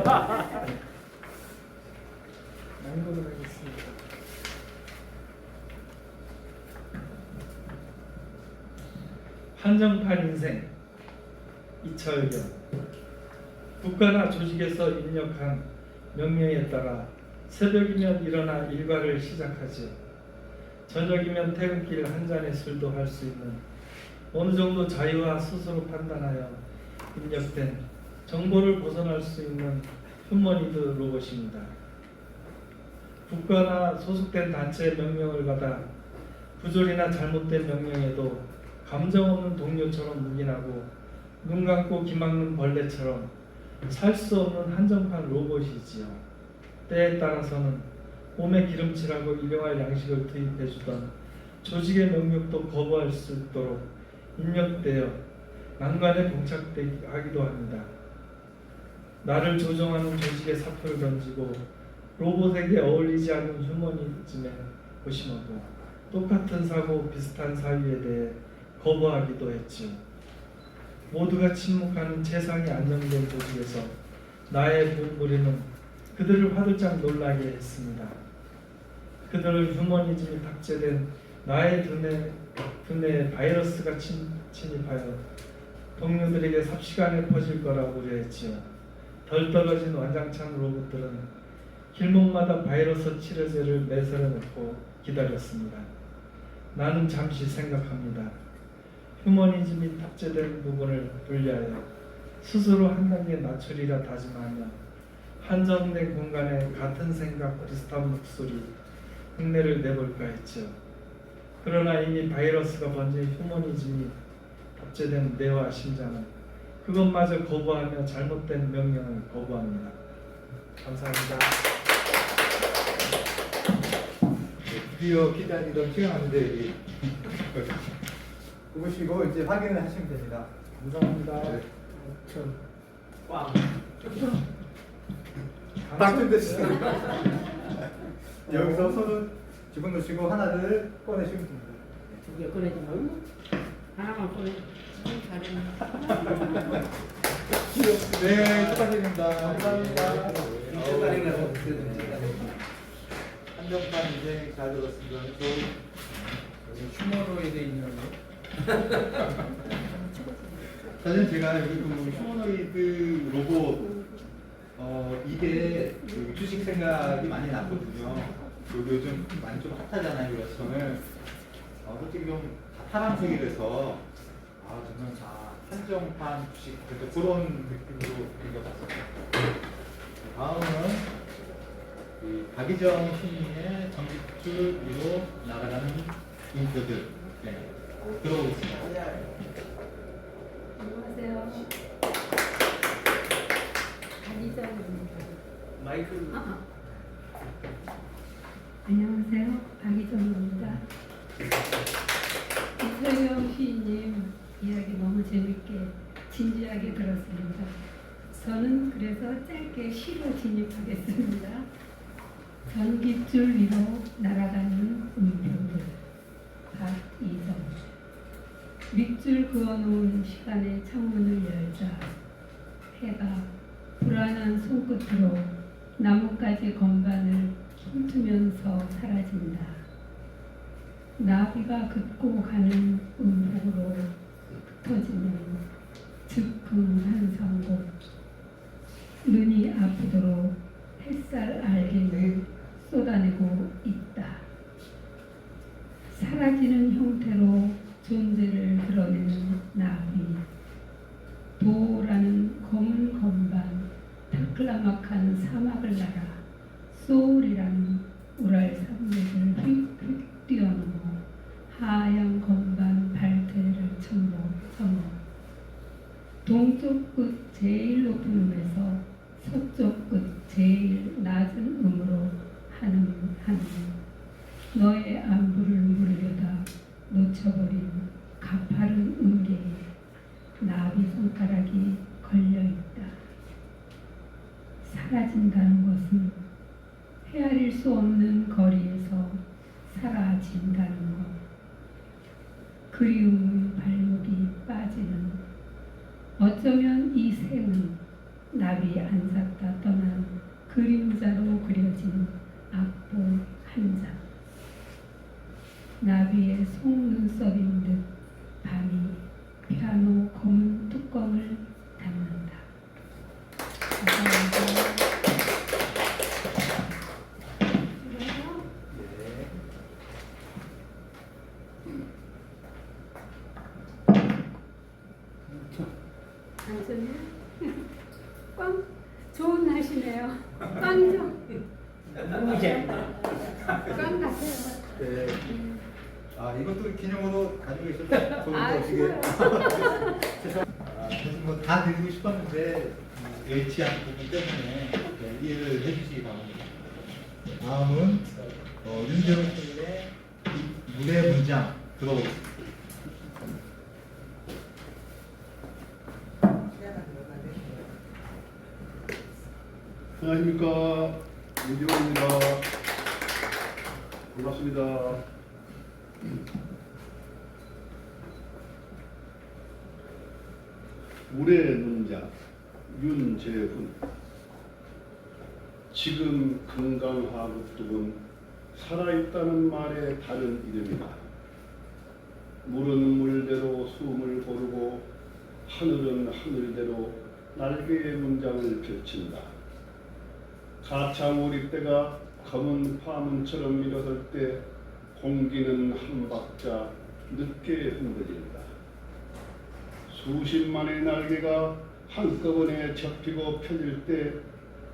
낭독을 하겠습니다. 한정판 인생 이철경. 국가나 조직에서 입력한 명령에 따라 새벽이면 일어나 일과를 시작하지. 저녁이면 퇴근길 한 잔의 술도 할 수 있는 어느 정도 자유와 스스로 판단하여 입력된 정보를 벗어날 수 있는 휴머니드 로봇입니다. 국가나 소속된 단체의 명령을 받아 부조리나 잘못된 명령에도 감정 없는 동료처럼 묵인하고 눈 감고 귀 막는 벌레처럼 살 수 없는 한정판 로봇이지요. 때에 따라서는 몸에 기름칠하고 일용할 양식을 투입해주던 조직의 명령도 거부할 수 있도록 입력되어 난관에 봉착하기도 합니다. 나를 조종하는 조직의 사표를 던지고 로봇에게 어울리지 않는 휴머니즘에 고심하고 똑같은 사고 비슷한 사유에 대해 거부하기도 했지요. 모두가 침묵하는 최상위 안정된 조직에서 나의 부부리는 그들을 화들짝 놀라게 했습니다. 그들을 휴머니즘이 탑재된 나의 두뇌에 바이러스가 침입하여 동료들에게 삽시간에 퍼질 거라고 우려했지요. 덜 떨어진 완장찬 로봇들은 길목마다 바이러스 치료제를 매설해 놓고 기다렸습니다. 나는 잠시 생각합니다. 휴머니즘이 탑재된 부분을 분리하여 스스로 한 단계 낮추리라 다짐하며 한정된 공간에 같은 생각 비슷한 목소리 흉내를 내볼까 했죠. 그러나 이미 바이러스가 번진 휴머니즘이 탑재된 뇌와 심장은 그것마저 거부하며 잘못된 명령을 거부합니다. 감사합니다. 드디어 기다리던 시간인데 여기 보시고 이제 확인을 하시면 됩니다. 감사합니다. 네. 꽝. 박준 대신 여기서 손을 집어넣으시고 하나를 꺼내시면 됩니다. 두 개 꺼내지 말고 하나만 꺼내. 잘했네. 네, 축하드립니다. 감사합니다. 인터넷에서 한정판 인생 잘 들었습니다. 휴머노이드 있는 거. 사실 제가 여기 그 휴머노이드 로봇 이게 그 주식 생각이 많이 났거든요. 요즘 많이 좀 핫하잖아요, 일러스트를. 솔직히 좀 파란색이라서 저는 한정판 주식 그런 느낌으로 그려봤어요. 다음은 박희정 시인의 전기줄 위로 날아가는 잉크들 들어오겠습니다. 안녕하세요. 박이정입니다. 마이크. 안녕하세요. 박이정입니다. 이철경 시인님 이야기 너무 재밌게 진지하게 들었습니다. 저는 그래서 짧게 시로 진입하겠습니다. 전깃줄 위로 날아가는 음표들. 박이정. 밑줄 그어놓은 시간의 창문을 열자 해가 불안한 손끝으로 나뭇가지 건반을 숨으면서 사라진다. 나비가 긋고 가는 음복으로 흩어지는 즉흥한상곡. 눈이 아프도록 햇살 알갱이를 쏟아내고 있다. 사라지는 형태로 존재를 드러내는 나비. 도라는 검은 건반, 다클라막한 사막을 날아 소울이라는 우랄 산맥을 휙휙 뛰어넘어 하얀 건반 발테를 첨어 동쪽 끝 제일 높은 음에서 서쪽 끝 제일 낮은 음으로 하는 너의 안부를 물으려다 놓쳐버린 가파른 음계에 나비 손가락이 걸려있다. 사라진다는 것은 헤아릴 수 없는 거리에서 사라진다는 것. 그리움의 발목이 빠지는, 어쩌면 이 생은 나비 안샀다 떠난 그림자로 그려진 악보 한 장. 나비의 속눈썹인 듯 밤이 피아노 검은 뚜껑을 닫는다. 감사합니다. 앉으면 꽝 좋은 날씨네요. 꽝이죠? 무제. 꽝 같아요. 네. 아, 이것도 기념으로 가지고 계셔서 좋은 아, 거시게. 사실 뭐다 드리고 싶었는데 여의치 않은 부분 때문에 네, 이해를 해주시기 바랍니다. 다음은 윤재훈 선생님의 무대 문장 들어보겠습니다. 안녕하십니까. 윤지원입니다. 반갑습니다. 물의 문장 윤재훈. 지금 건강하고뚝은 살아있다는 말의 다른 이름이다. 물은 물대로 숨을 고르고 하늘은 하늘대로 날개의 문장을 펼친다. 가차우리떼가 검은 파문처럼 일어설 때 공기는 한 박자 늦게 흔들린다. 수십만의 날개가 한꺼번에 접히고 펴질 때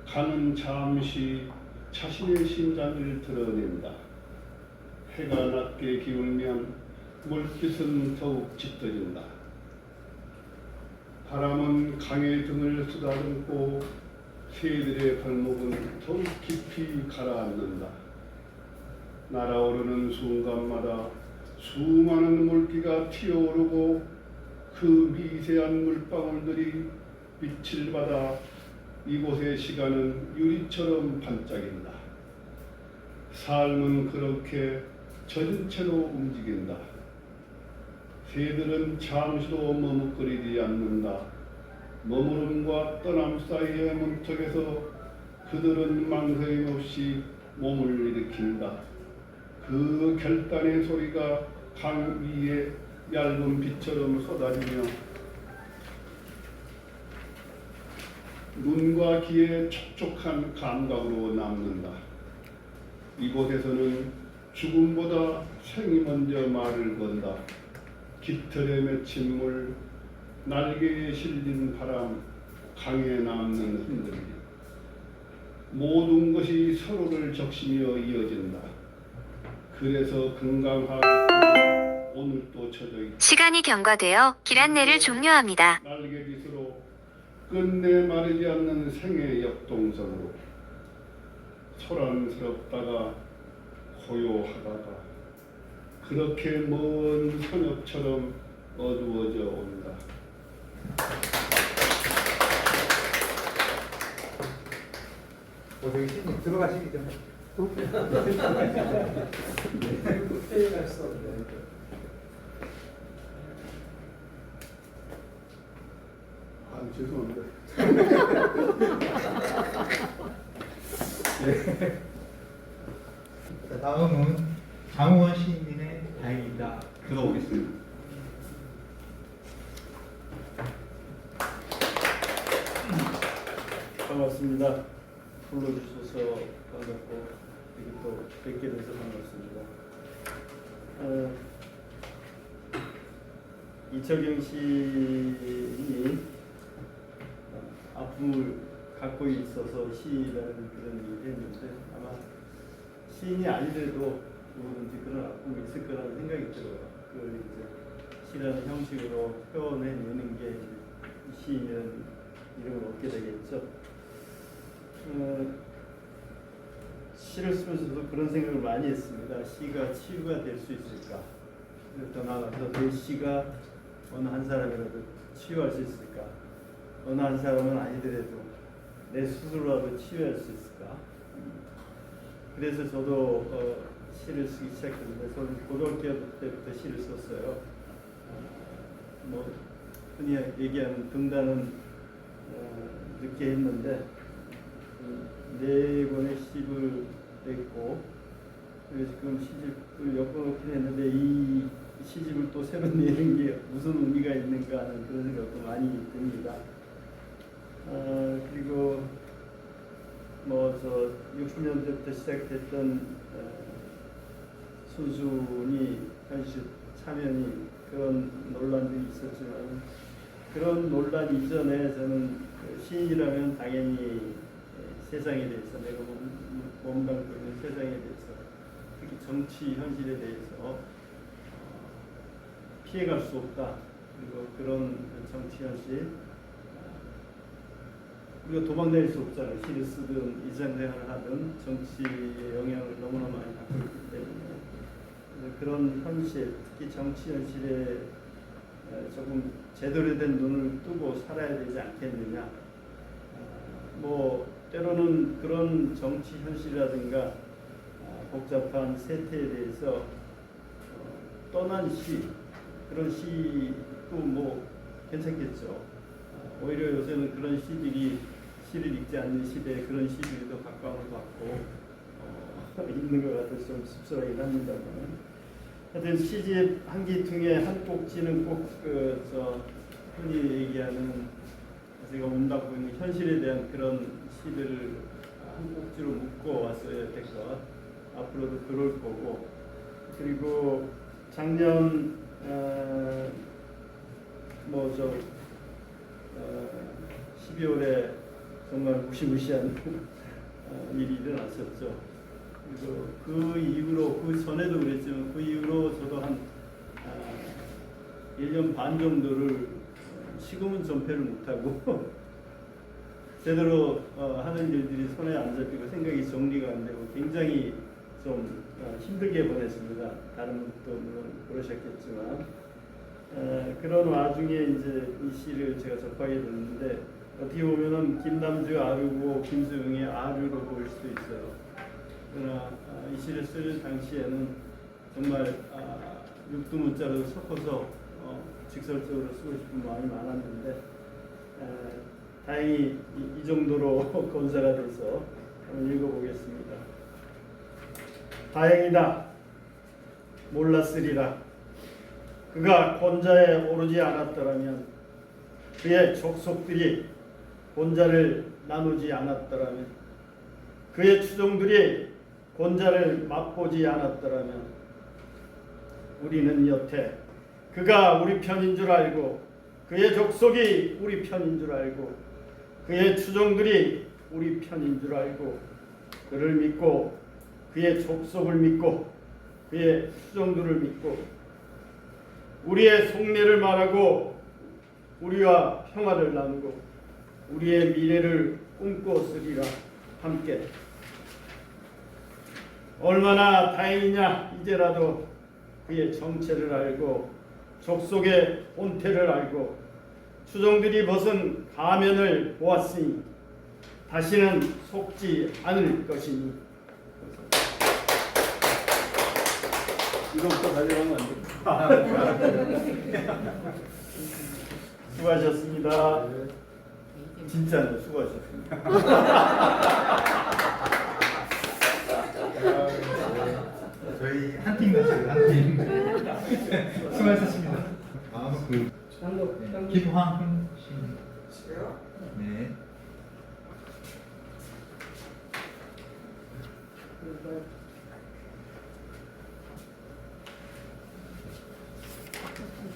가는 잠시 자신의 심장을 드러낸다. 해가 낮게 기울면 물빛은 더욱 짙어진다. 바람은 강의 등을 쓰다듬고 새들의 발목은 더욱 깊이 가라앉는다. 날아오르는 순간마다 수많은 물기가 튀어오르고 그 미세한 물방울들이 빛을 받아 이곳의 시간은 유리처럼 반짝인다. 삶은 그렇게 젖은 채로 움직인다. 새들은 잠시도 머뭇거리지 않는다. 머무름과 떠남 사이의 문턱에서 그들은 망설임 없이 몸을 일으킨다. 그 결단의 소리가 강 위에 얇은 빛처럼 쏟아지며 눈과 귀에 촉촉한 감각으로 남는다. 이곳에서는 죽음보다 생이 먼저 말을 건다. 깃털에 맺힌 물, 날개에 실린 바람, 강에 남는 흔들림. 모든 것이 서로를 적시며 이어진다. 그래서 건강하고 오늘도 쳐져 있다. 시간이 경과되어 길 안내를 종료합니다. 날개짓으로 끝내 마르지 않는 생의 역동성으로 소란스럽다가 고요하다가 그렇게 먼 선엽처럼 어두워져 온다. 저기 신님 들어가시기 전에 회의할 수 없네. 아, 죄송합니다. 자, 다음은 장우원 시인님의 다행이다 들어보겠습니다. 반갑습니다. 불러주셔서 반갑고 이렇게 또 뵙게 돼서 반갑습니다. 이철경 시인이 아픔을 갖고 있어서 시라는 그런 얘기를 했는데 아마 시인이 아니더라도 누구든지 그런 아픔이 있을 거라는 생각이 들어요. 그걸 이제 시라는 형식으로 표현해내는 게 시인이라는 이름을 얻게 되겠죠. 시를 쓰면서도 그런 생각을 많이 했습니다. 시가 치유가 될 수 있을까? 더 나아가서 내 시가 어느 한 사람이라도 치유할 수 있을까? 어느 한 사람은 아니더라도 내 스스로라도 치유할 수 있을까? 그래서 저도 시를 쓰기 시작했는데 저는 고등학교 때부터 시를 썼어요. 뭐 흔히 얘기하는 등단은 늦게 했는데 네 권의 시집을 냈고 그래서 지금 시집을 엮어놓긴 했는데 이 시집을 또 새로 내는 게 무슨 의미가 있는가 하는 그런 생각도 많이 듭니다. 그리고 뭐 저 60년대부터 시작됐던 순순히 현실 참여니 그런 논란들이 있었지만 그런 논란 이전에 저는 시인이라면 당연히 세상에 대해서 내가 몸담고 있는 세상에 대해서 특히 정치 현실에 대해서 피해갈 수 없다. 그리고 그런 정치 현실 우리가 도망다닐 수 없잖아요. 시를 쓰든 일상생활을 하든 정치의 영향을 너무나 많이 받고 있기 때문에 그런 현실, 특히 정치 현실에 조금 제대로 된 눈을 뜨고 살아야 되지 않겠느냐. 뭐 때로는 그런 정치 현실이라든가 복잡한 세태에 대해서 떠난 시, 그런 시도 뭐 괜찮겠죠. 오히려 요새는 그런 시들이 시를 읽지 않는 시대에 그런 시들이 더 각광을 받고 있는 것 같아서 좀 씁쓸하긴 합니다만 하여튼 시집 한 기퉁에 한 꼭지는 꼭 흔히 얘기하는 제가 몸담고 있는 현실에 대한 그런 시들을 한 꼭지로 묶어 왔어야 될 것. 앞으로도 그럴 거고 그리고 작년 12월에 정말 무시무시한 일이 일어났었죠. 그리고 그 이후로 그 전에도 그랬지만 그 이후로 저도 한 1년 반 정도를 시금은 전폐를 못하고 제대로 하는 일들이 손에 안 잡히고 생각이 정리가 안 되고 굉장히 좀 힘들게 보냈습니다. 다른 분도 물론 그러셨겠지만 그런 와중에 이제 이 시를 제가 접하게 됐는데 어떻게 보면은 김남주 아류고 김수영의 아류로 보일 수도 있어요. 그러나 이 시를 쓸 당시에는 정말 육두문자로 섞어서 직설적으로 쓰고 싶은 마음이 많았는데 다행히 이 정도로 건사가 돼서 한번 읽어보겠습니다. 다행이다. 몰랐으리라. 그가 곤자에 오르지 않았더라면 그의 족속들이 곤자를 나누지 않았더라면 그의 추종들이 곤자를 맛보지 않았더라면 우리는 여태 그가 우리 편인 줄 알고 그의 족속이 우리 편인 줄 알고 그의 추종들이 우리 편인 줄 알고 그를 믿고 그의 족속을 믿고 그의 추종들을 믿고 우리의 속내를 말하고 우리와 평화를 나누고 우리의 미래를 꿈꿨으리라 함께. 얼마나 다행이냐. 이제라도 그의 정체를 알고 족속의 본태를 알고 추종들이 벗은 가면을 보았으니 다시는 속지 않을 것이니. 이것부터 가져가면 안 됩니다. 수고하셨습니다. 진짜요, 수고하셨습니다. 네.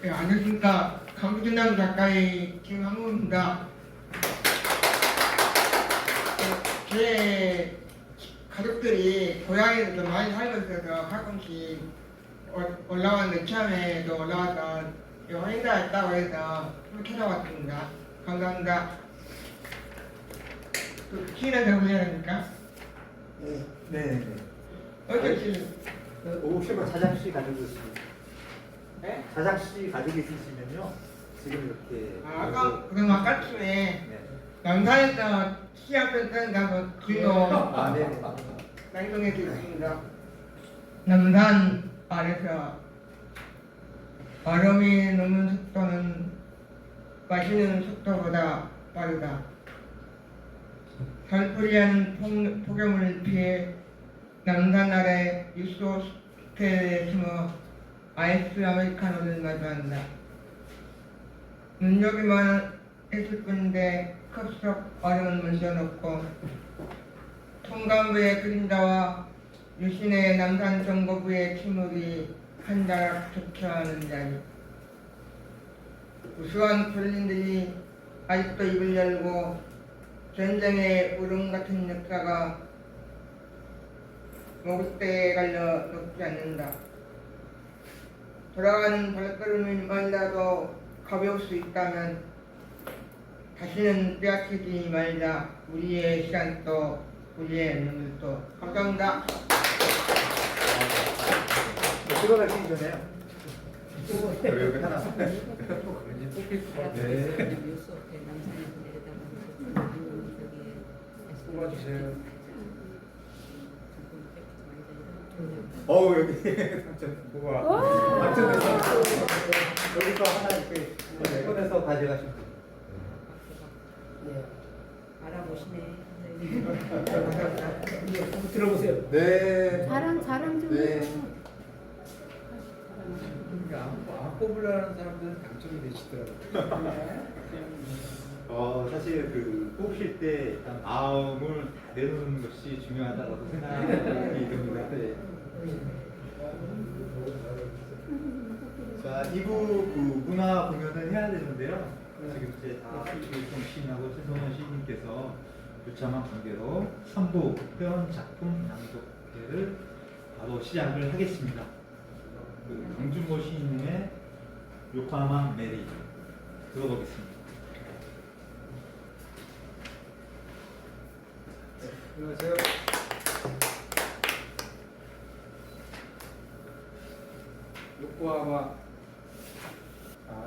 네, 안녕하십니까. 강주남 작가의 김한무입니다. 제 가족들이 고향에서 많이 살고 있어서 가끔씩 올라왔는데 처음에도 올라와서 여행가 했다고 해서 좀 찾아왔습니다. 감사합니다. 또 시인한테 보내야 됩니까? 네. 네. 어떻게 혹시 뭐 자작시 가지고 있습니까? 네? 자작시 가지고 있으시면요. 지금 이렇게. 그럼 아까쯤에 네. 남산에서 시합을 뜬다고 길로 아, 네. 낭송해 드렸습니다. 남산 아래서 바람이 넘는 속도는 마시는 속도보다 빠르다. 살풀이한 폭염을 피해 남산 아래 유소 호텔에 숨어 아이스 아메리카노를 마주한다. 눈여기만 했을 뿐인데 컵속 얼음은 먼저 넣고 통감부의 그림자와 유신의 남산 정거부의 침묵이 한자락 좁혀하는 자리. 우수한 불린들이 아직도 입을 열고 전쟁의 울음 같은 역사가 목욕대에 갈려 녹지 않는다. 돌아가는 발걸음만이라도 가벼울 수 있다면 다시는 빼앗기지 말자. 우리의 시간도 우리의 눈물도. 감사합니다. 들어가시기 전에요. 여기 하나. 네. 뽑아주세요. 여기 당첨. 뽑아. 당첨돼서 여기서 하나 이렇게 꺼내서 가져가시면 돼요. 들어보세요. 네. 자랑 좀 네. 해줘. 안 뽑으려는 사람들은 당첨이 되시더라고요. 사실 그 뽑으실 때 일단 마음을 다 내놓는 것이 중요하다고 생각이 듭니다. 네. 자, 2부 그 문화 공연을 해야 되는데요. 지금 이제 다 이일성 시인하고 최성원 시인님께서 유참한 관계로 3부 표현 작품 낭독회를 바로 시작을 하겠습니다. 그 강준모 시인님의 요카마 메리 들어보겠습니다. 안녕하세요. 요코하마.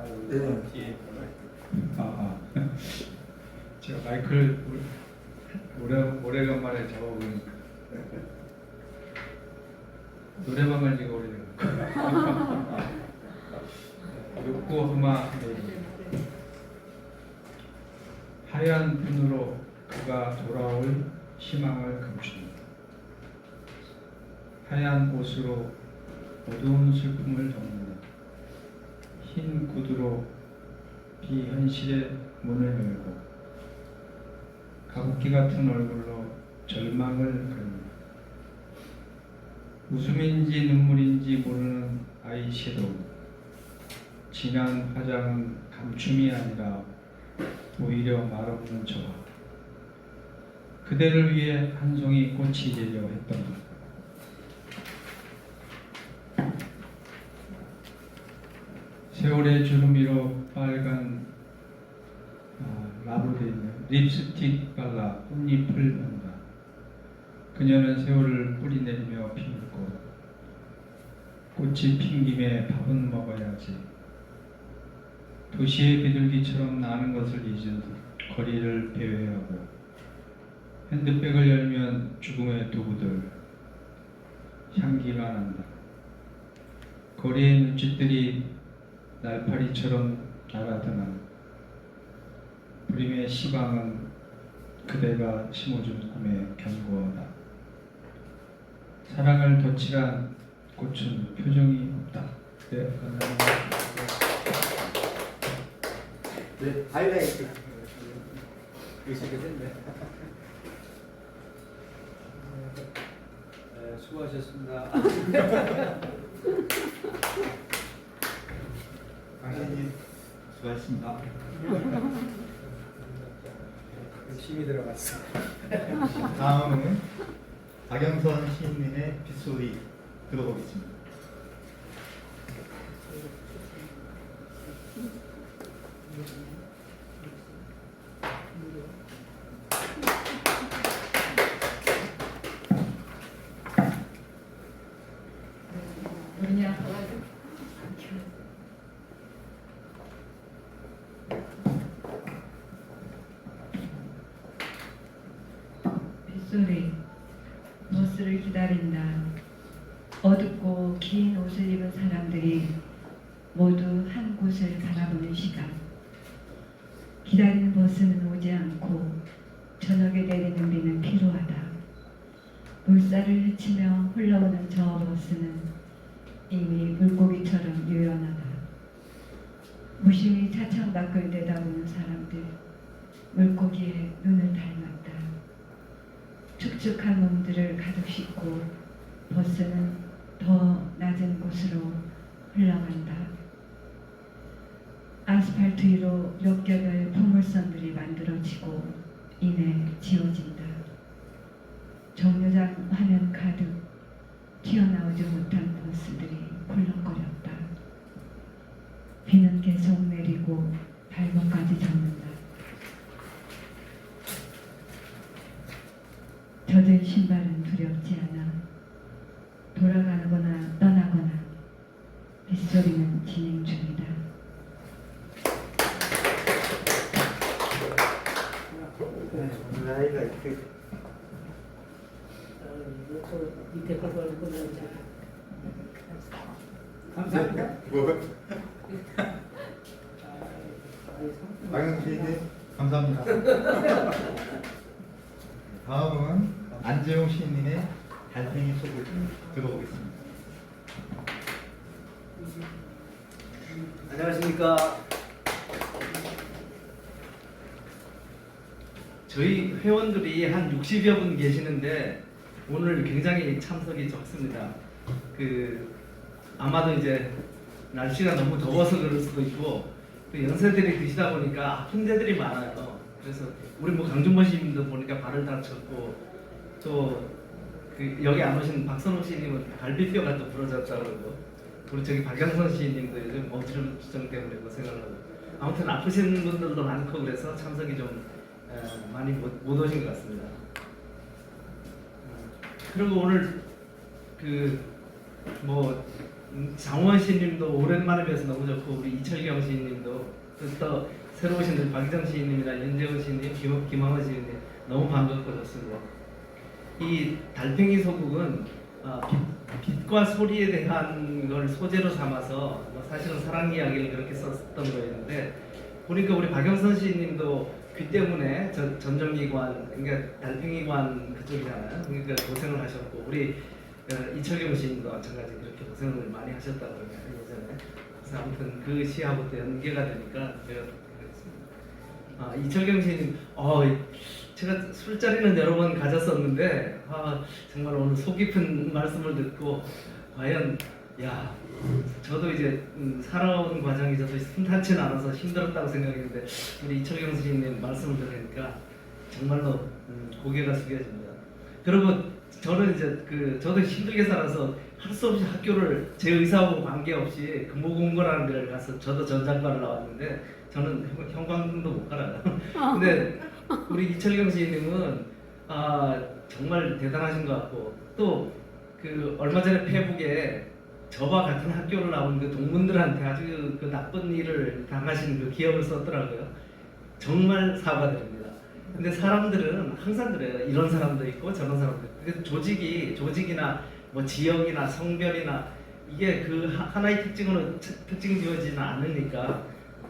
여기 네. 뒤에. 제가 마이크를 오래간만에 잡아보니까 노래방을 지가 오래된 요코하마 메리. 하얀 눈으로 그가 돌아올 희망을 감춥니다. 하얀 옷으로 어두운 슬픔을 덮는다. 흰 구두로 비현실의 문을 열고 가부키 같은 얼굴로 절망을 그립니다. 웃음인지 눈물인지 모르는 아이섀도우. 진한 화장은 감춤이 아니라 오히려 말없는 저하. 그대를 위해 한 송이 꽃이 되려 했던 것. 세월의 주름이로 빨간 라브되어 있는 립스틱 발라 꽃잎을 본다. 그녀는 세월을 뿌리내리며 피울 꽃. 꽃이 핀 김에 밥은 먹어야지. 도시의 비둘기처럼 나는 것을 잊은 거리를 배회하고 핸드백을 열면 죽음의 도구들 향기가 난다. 거리의 눈짓들이 날파리처럼 날아드나 불임의 시방은 그대가 심어준 꿈의 경고다. 사랑을 덧칠한 꽃은 표정이 없다. 네, 감사합니다. 네, 하이라이트. 의식이 됐네. 네, 수고하셨습니다. 강신님 수고하셨습니다. 힘이 들어갔어. 다음은 박영선 시인님의 빗소리 들어보겠습니다. 빗소리, 버스를 기다린다. 어둡고 긴 옷을 입은 사람들이 모두 한 곳을 바라보는 시간. 기다리는 버스는 오지 않고 저녁에 내리는 비는 피로하다. 물살을 헤치며 흘러오는 저 버스는 이미 물고기처럼 유연하다. 무심히 차창 밖을 내다보는 사람들, 물고기의 눈을 닮았다. 축축한 몸들을 가득 싣고 버스는 더 낮은 곳으로 흘러간다. 아스팔트 위로 몇 겹의 포물선들이 만들어지고 이내 지워진다. 정류장 화면 가득 튀어나오지 못한 버스들이 콜렁거렸다. 비는 계속 내리고 발목까지 젖는다. 젖은 신발은 두렵지 않아. 돌아가거나 떠나거나 빗소리는 진행 중이다. 네, 오늘 하이라이트 밑에 걸 걸고 나오자. 감사합니다. 뭐? 박영선 시인님 감사합니다. 다음은 안재용 시인님의 달팽이 속을 들어보겠습니다. 안녕하십니까. 저희 회원들이 한 60여 분 계시는데 오늘 굉장히 참석이 적습니다. 아마도 이제 날씨가 너무 더워서 그럴 수도 있고 또 연세들이 드시다 보니까 아픈 데들이 많아요. 그래서 우리 뭐 강준범 시인님도 보니까 발을 다쳤고 또 여기 안 오신 박선호 시인님은 갈비뼈가 또 부러졌다고 그러고 우리 저기 박영선 시인님도 요즘 어지럼증 때문에 고생을 하고 아무튼 아프신 분들도 많고 그래서 참석이 좀 많이 못 오신 것 같습니다. 그리고 오늘 장원 시인님도 오랜만에 뵈서 너무 좋고 우리 이철경 시인님도 또 새로 오신 박희정 시인님이나 윤재훈 시인님, 김황원 시인님 너무 반갑고 좋습니다. 이 달팽이 소국은 빛과 소리에 대한 걸 소재로 삼아서 사실은 사랑 이야기를 그렇게 썼던 거였는데 보니까 우리 박영선 시인님도 귀 때문에 전정기관, 그러니까 달팽이관 그쪽이잖아요. 그러니까 고생을 하셨고 우리 이철경 시인도 마찬가지 그렇게 고생을 많이 하셨다고 그러네요 예전에. 그래서 아무튼 그 시하고 또 연계가 되니까 제가 그랬습니다. 이철경 시인님, 제가 술자리는 여러 번 가졌었는데 정말 오늘 속 깊은 말씀을 듣고 과연 저도 이제 살아온 과정이 저도 심탄치 않아서 힘들었다고 생각했는데 우리 이철경 시인님 말씀을 들으니까 정말로 고개가 숙여집니다. 그리고 저는 이제 저도 힘들게 살아서 할 수 없이 학교를 제 의사하고 관계없이 금호공고라는 데를 가서 저도 전장과를 나왔는데 저는 형광등도 못 갈아요. 근데 우리 이철경 시인님은 정말 대단하신 것 같고 또 얼마 전에 페북에 저와 같은 학교를 나온 동문들한테 아주 나쁜 일을 당하신 기억을 썼더라고요. 정말 사과드립니다. 근데 사람들은 항상 그래요. 이런 사람도 있고 저런 사람도 있고. 그래서 조직이나 뭐 지역이나 성별이나 이게 하나의 특징으로 지어지는 않으니까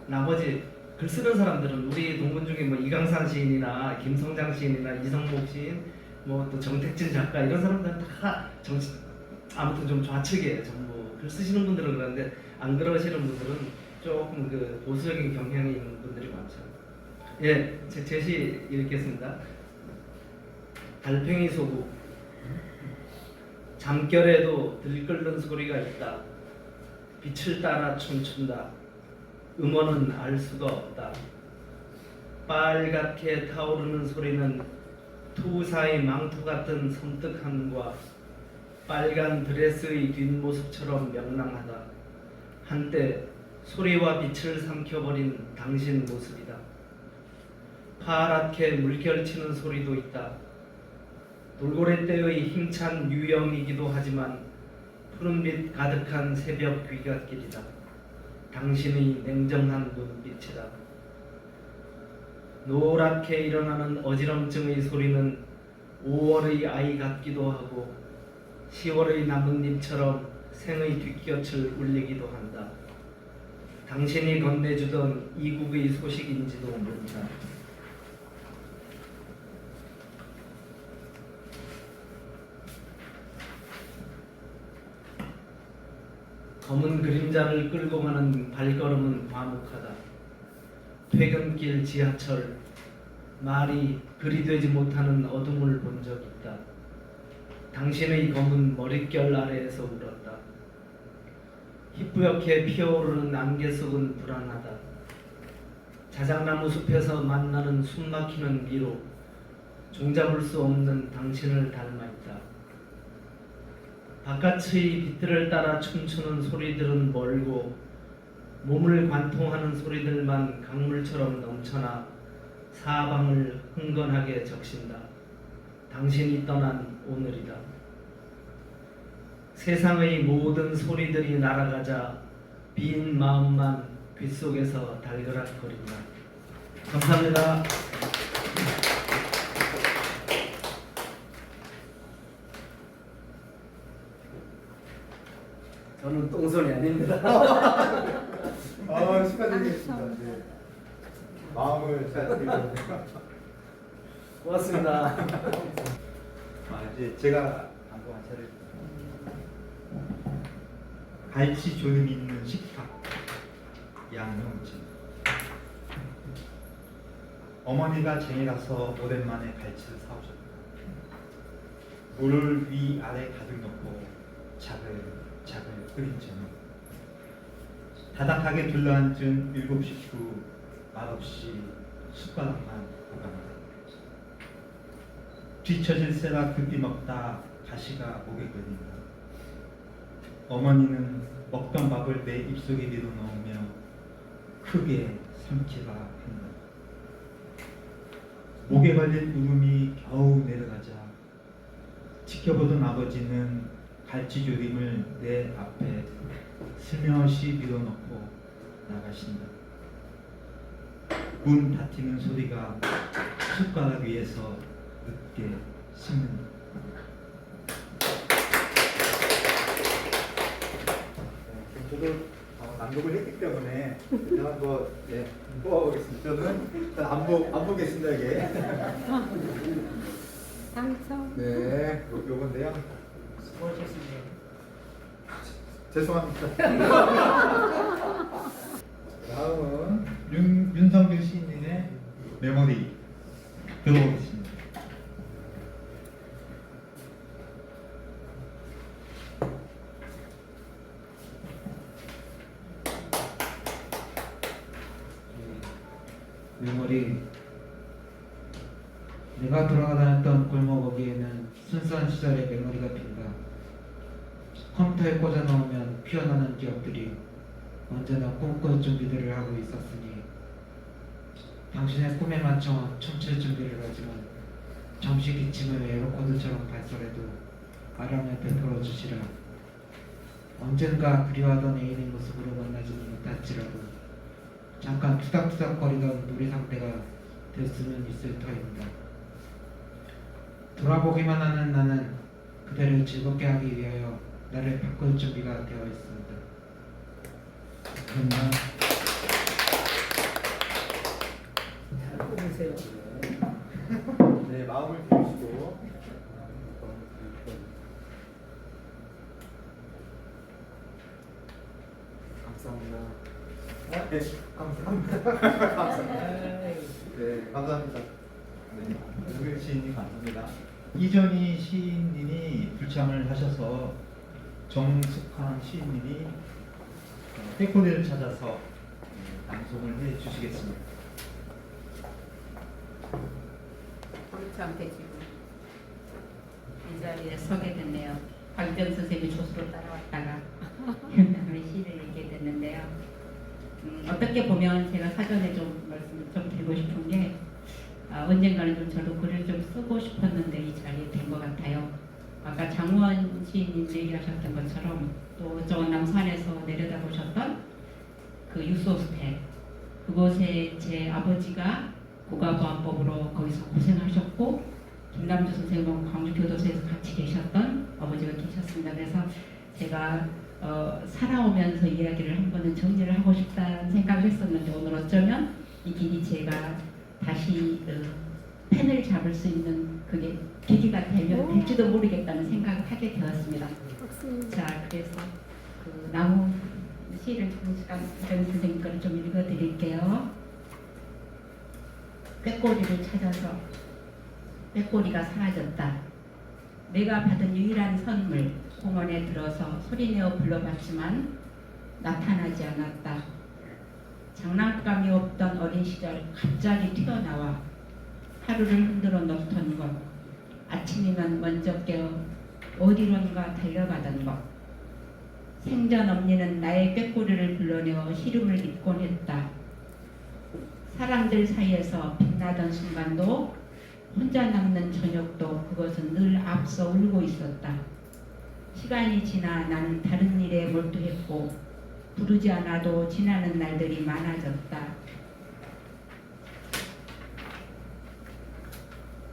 나머지 글 쓰는 사람들은 우리 동문 중에 뭐 이강산 시인이나 김성장 시인이나 이성목 시인 뭐 또 정택진 작가 이런 사람들은 다 아무튼 좀 좌측이에요. 전부 글 쓰시는 분들은 그런데 안 그러시는 분들은 조금 보수적인 경향이 있는 분들이 많죠. 예, 제시 읽겠습니다. 달팽이 소구. 잠결에도 들끓는 소리가 있다. 빛을 따라 춤춘다. 음원은 알 수가 없다. 빨갛게 타오르는 소리는 투사의 망토 같은 섬뜩함과 빨간 드레스의 뒷모습처럼 명랑하다. 한때 소리와 빛을 삼켜버린 당신 모습이다. 파랗게 물결치는 소리도 있다. 돌고래 때의 힘찬 유형이기도 하지만 푸른빛 가득한 새벽 귀갓길이다. 당신의 냉정한 눈빛이다. 노랗게 일어나는 어지럼증의 소리는 5월의 아이 같기도 하고 10월의 나뭇잎처럼 생의 뒷곁을 울리기도 한다. 당신이 건네주던 이국의 소식인지도 모른다. 검은 그림자를 끌고 가는 발걸음은 과묵하다. 퇴근길 지하철, 말이 그리 되지 못하는 어둠을 본 적 있다. 당신의 검은 머릿결 아래에서 울었다. 희뿌옇게 피어오르는 안개 속은 불안하다. 자작나무 숲에서 만나는 숨막히는 미로, 종잡을 수 없는 당신을 닮아있다. 바깥의 빛들을 따라 춤추는 소리들은 멀고 몸을 관통하는 소리들만 강물처럼 넘쳐나 사방을 흥건하게 적신다. 당신이 떠난 오늘이다. 세상의 모든 소리들이 날아가자 빈 마음만 귓속에서 달그락거린다. 감사합니다. 저는 똥손이 아닙니다. 축하드리겠습니다. 네. 마음을 잘 드리고. 고맙습니다. 이제 제가 방금 한 차례 갈치 조림이 있는 식탁 양명진. 어머니가 쟁이라서 오랜만에 갈치를 사오셨다. 물을 위아래 가득 넣고 자글자글 끓인 저녁. 다닥하게 둘러앉은 7 식구 맛없이 숟가락만 보관한다. 뒤처질 새라 급히 먹다 가시가 목에 걸린다. 어머니는 먹던 밥을 내 입속에 밀어넣으며 크게 삼키라 한다. 목에 걸린 울음이 겨우 내려가자 지켜보던 아버지는 갈치조림을 내 앞에 슬며시 밀어넣고 나가신다. 문 닫히는 소리가 숟가락 위에서 늦게 씹는다. 저도 낭독을 했기 때문에 일단 뽑아보겠습니다. 저는 안 보겠습니다. 이게. 당첨. 네, 요건데요. 수고하셨습니다. 죄송합니다. 다음은 윤성균 시인의 메모리 들어보겠습니다. 메모리. 내가 돌아다녔던 골목 거기에는 순수한 시절의 메모리가 핀다. 컴퓨터에 꽂아 넣으면 피어나는 기억들이 언제나 꿈꿀 준비들을 하고 있었으니 당신의 꿈에 맞춰 춤출 준비를 하지만 잠시 기침을 에어코드처럼 발설해도 아랑을 베풀어 주시라. 언젠가 그리워하던 애인의 모습으로 만나지는 못할지라도 잠깐 투닥투닥거리던 놀이 상태가 될 수는 있을 터입니다. 돌아보기만 하는 나는 그대를 즐겁게 하기 위하여 나를 바꿀 준비가 되어 있습니다. 감사합니다. 잘 뽑으세요. 네, 마음을 비우시고 감사합니다. 네, 감사합니다. 네, 감사합니다. 네, 우리 시인님 감사합니다. 이전희 시인님이 불참을 하셔서 정숙한 시인님이 백골리를 찾아서 방송을 해 주시겠습니다. 그렇지 지금 이 자리에 서게 됐네요. 박정 선생님이 조수로 따라왔다가 현장의 시를 읽게 됐는데요. 어떻게 보면 제가 사전에 좀 말씀을 좀 드리고 싶은 게 언젠가는 좀 저도 글을 좀 쓰고 싶었는데 이 자리에 된 것 같아요. 아까 장우원 시인님 얘기하셨던 것처럼 또 저 남산에서 내려다보셨던 그 유소스택 그곳에 제 아버지가 국가보안법으로 거기서 고생하셨고 김남주 선생님은 광주교도소에서 같이 계셨던 아버지가 계셨습니다. 그래서 제가 살아오면서 이야기를 한 번은 정리를 하고 싶다는 생각을 했었는데 오늘 어쩌면 이 길이 제가 다시 펜을 잡을 수 있는 그게 계기가 되면 될지도 모르겠다는 생각을 하게 되었습니다. 자, 그래서 그 나무 시를 잠깐 선생님 거를 좀 읽어드릴게요. 꾀꼬리를 찾아서 꾀꼬리가 사라졌다. 내가 받은 유일한 선물 공원에 들어서 소리내어 불러봤지만 나타나지 않았다. 장난감이 없던 어린 시절 갑자기 튀어나와 하루를 흔들어 놓던 것, 아침이면 먼저 깨어 어디론가 달려가던 것, 생전 엄니는 나의 꾀꼬리를 불러내어 시름을 입곤 했다. 사람들 사이에서 빛나던 순간도 혼자 남는 저녁도 그것은 늘 앞서 울고 있었다. 시간이 지나 나는 다른 일에 몰두했고 부르지 않아도 지나는 날들이 많아졌다.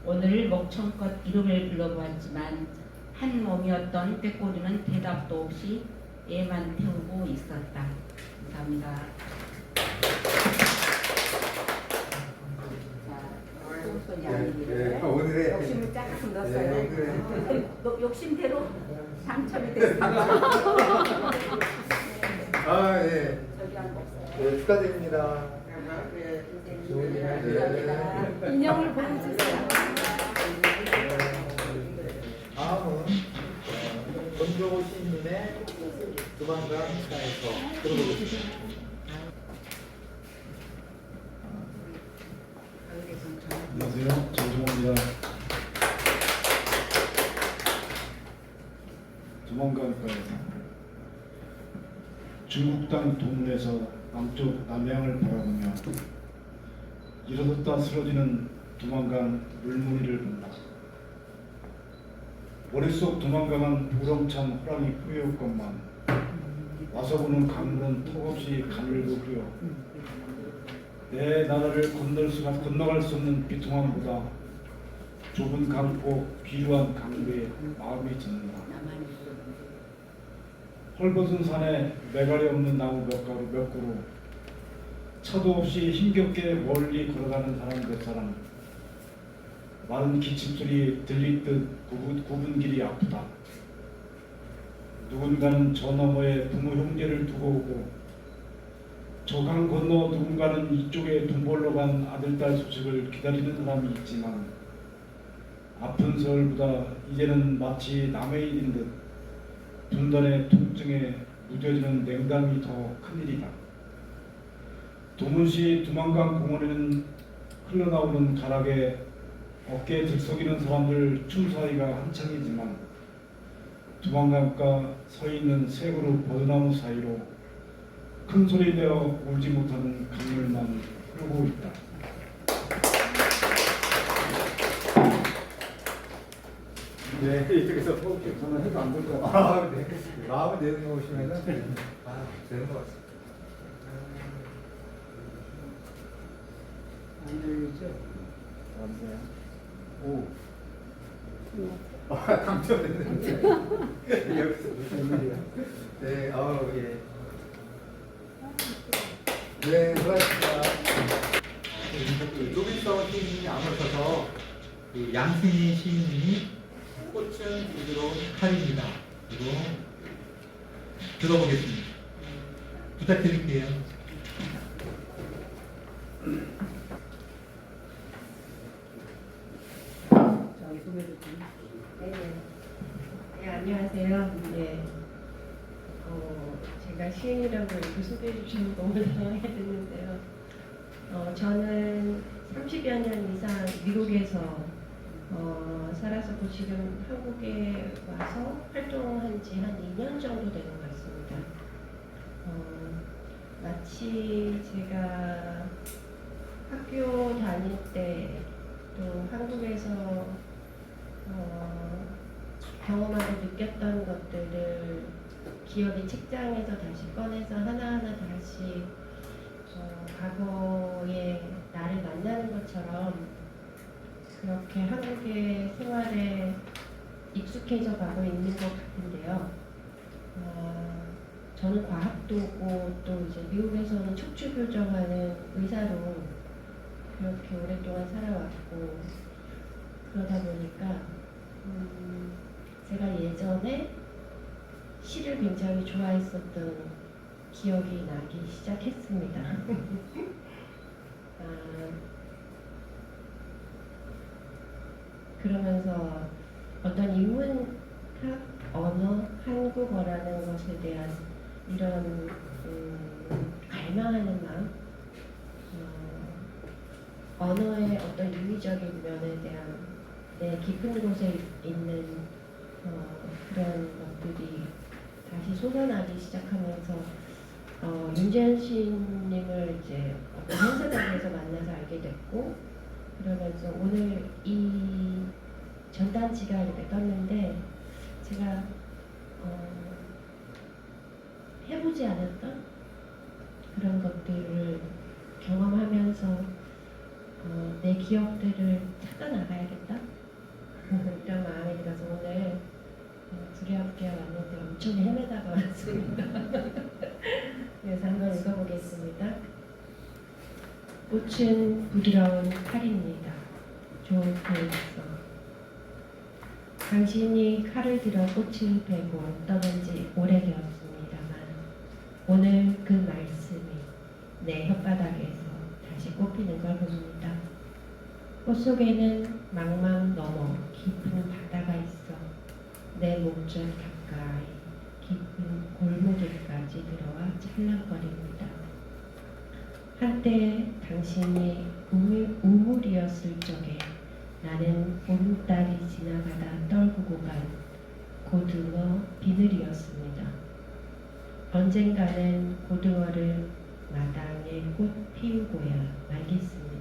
오늘 목청껏 이름을 불러보았지만 한 몸이었던 꾀꼬리는 대답도 없이 애만 태우고 있었다. 감사합니다. 똥손이 아니기를 오늘의 욕심을 조금 넣었어요. 네, 욕심대로 당첨이 됐습니다. 아, 예. 저기 한 거 없어요. 네, 축하드립니다. 감사합니다. 인형을 보여주세요. 다음은 권조호 시인님의 두만강 시사에서 들어보겠습니다. 안녕하세요. 정종호입니다. 두만강가에서 중국 땅 동문에서 남쪽 남해안을 바라보며 일어섰다 쓰러지는 두만강 물무늬를 본다. 머릿속 두만강은 우렁찬 호랑이 뿌였건만 와서 보는 강물은 턱없이 가늘고 흐려 내 나라를 건너갈 수 없는 비통함보다 좁은 강폭 비루한 강물에 마음이 젖는다. 헐벗은 산에 매가리 없는 나무 몇 그루 차도 없이 힘겹게 멀리 걸어가는 사람 몇 사람 마른 기침소리 들릴 듯 굽은 길이 아프다. 누군가는 저 너머에 부모 형제를 두고 오고 저 강 건너 누군가는 이쪽에 돈 벌러 간 아들딸 소식을 기다리는 사람이 있지만 아픈 서울보다 이제는 마치 남의 일인 듯 분단의 통증에 무뎌지는 냉담이 더 큰일이다. 도문시 두만강 공원에는 흘러나오는 가락에 어깨에 들썩이는 사람들 춤사위가 한창이지만 두만강가 서있는 세 그루 버드나무 사이로 큰 소리 내어 울지 못하는 강물만 흐르고 있다. 네, 이쪽에서 저는 해도 안 될 것 같아요. 아, 네. 마음을 내놓으시면은 되는 것 같습니다. 안 들리죠? 오. 당첨됐는데. 여기서 무슨 일이야? 네, 예. 네, 수고하셨습니다. 노빈서 시인님이 안 오셔서 그 양승희 시인님이 꽃은 부드러운 칼입니다. 이거 들어보겠습니다. 부탁드릴게요. 네, 안녕하세요. 네, 제가 시인이라고 이렇게 소개해 주셔서 너무 당황해 됐는데요. 저는 30여 년 이상 미국에서 살았었고 지금 한국에 와서 활동한 지 한 2년 정도 되는 것 같습니다. 마치 제가 학교 다닐 때 또 한국에서 경험하고 느꼈던 것들을 기억이 책장에서 다시 꺼내서 하나하나 다시 과거의 나를 만나는 것처럼 그렇게 한국의 생활에 익숙해져 가고 있는 것 같은데요. 저는 과학도고 또 이제 미국에서는 척추 교정하는 의사로 그렇게 오랫동안 살아왔고 그러다 보니까 제가 예전에 시를 굉장히 좋아했었던 기억이 나기 시작했습니다. 그러면서 어떤 인문학, 언어, 한국어라는 것에 대한 이런 갈망하는 마음, 언어의 어떤 윤리적인 면에 대한 내 깊은 곳에 있는 그런 것들이 다시 솟아나기 시작하면서 윤재현 시인님을 이제 어떤 행사장에서 만나서 알게 됐고 그러면서 오늘 이 전단지가 이렇게 떴는데 제가 해보지 않았던 그런 것들을 경험하면서 내 기억들을 찾아 나가야겠다 이런 마음이 들어서 오늘 둘이 함께 왔는데 엄청 헤매다가 왔습니다. 그래서 한번 읽어보겠습니다. 꽃은 부드러운 칼입니다. 좋은 칼있어. 당신이 칼을 들어 꽃을 베고 떠난 지 오래되었습니다만 오늘 그 말씀이 내 혓바닥에서 다시 꼽히는 걸 봅니다. 꽃 속에는 망망 넘어 깊은 바다가 있어 내 목전 가까이 깊은 골목에까지 들어와 찰랑거립니다. 한때 당신이 우물이었을 적에 나는 보름달이 지나가다 떨구고 간 고등어 비늘이었습니다. 언젠가는 고등어를 마당에 꽃 피우고야 말겠습니다.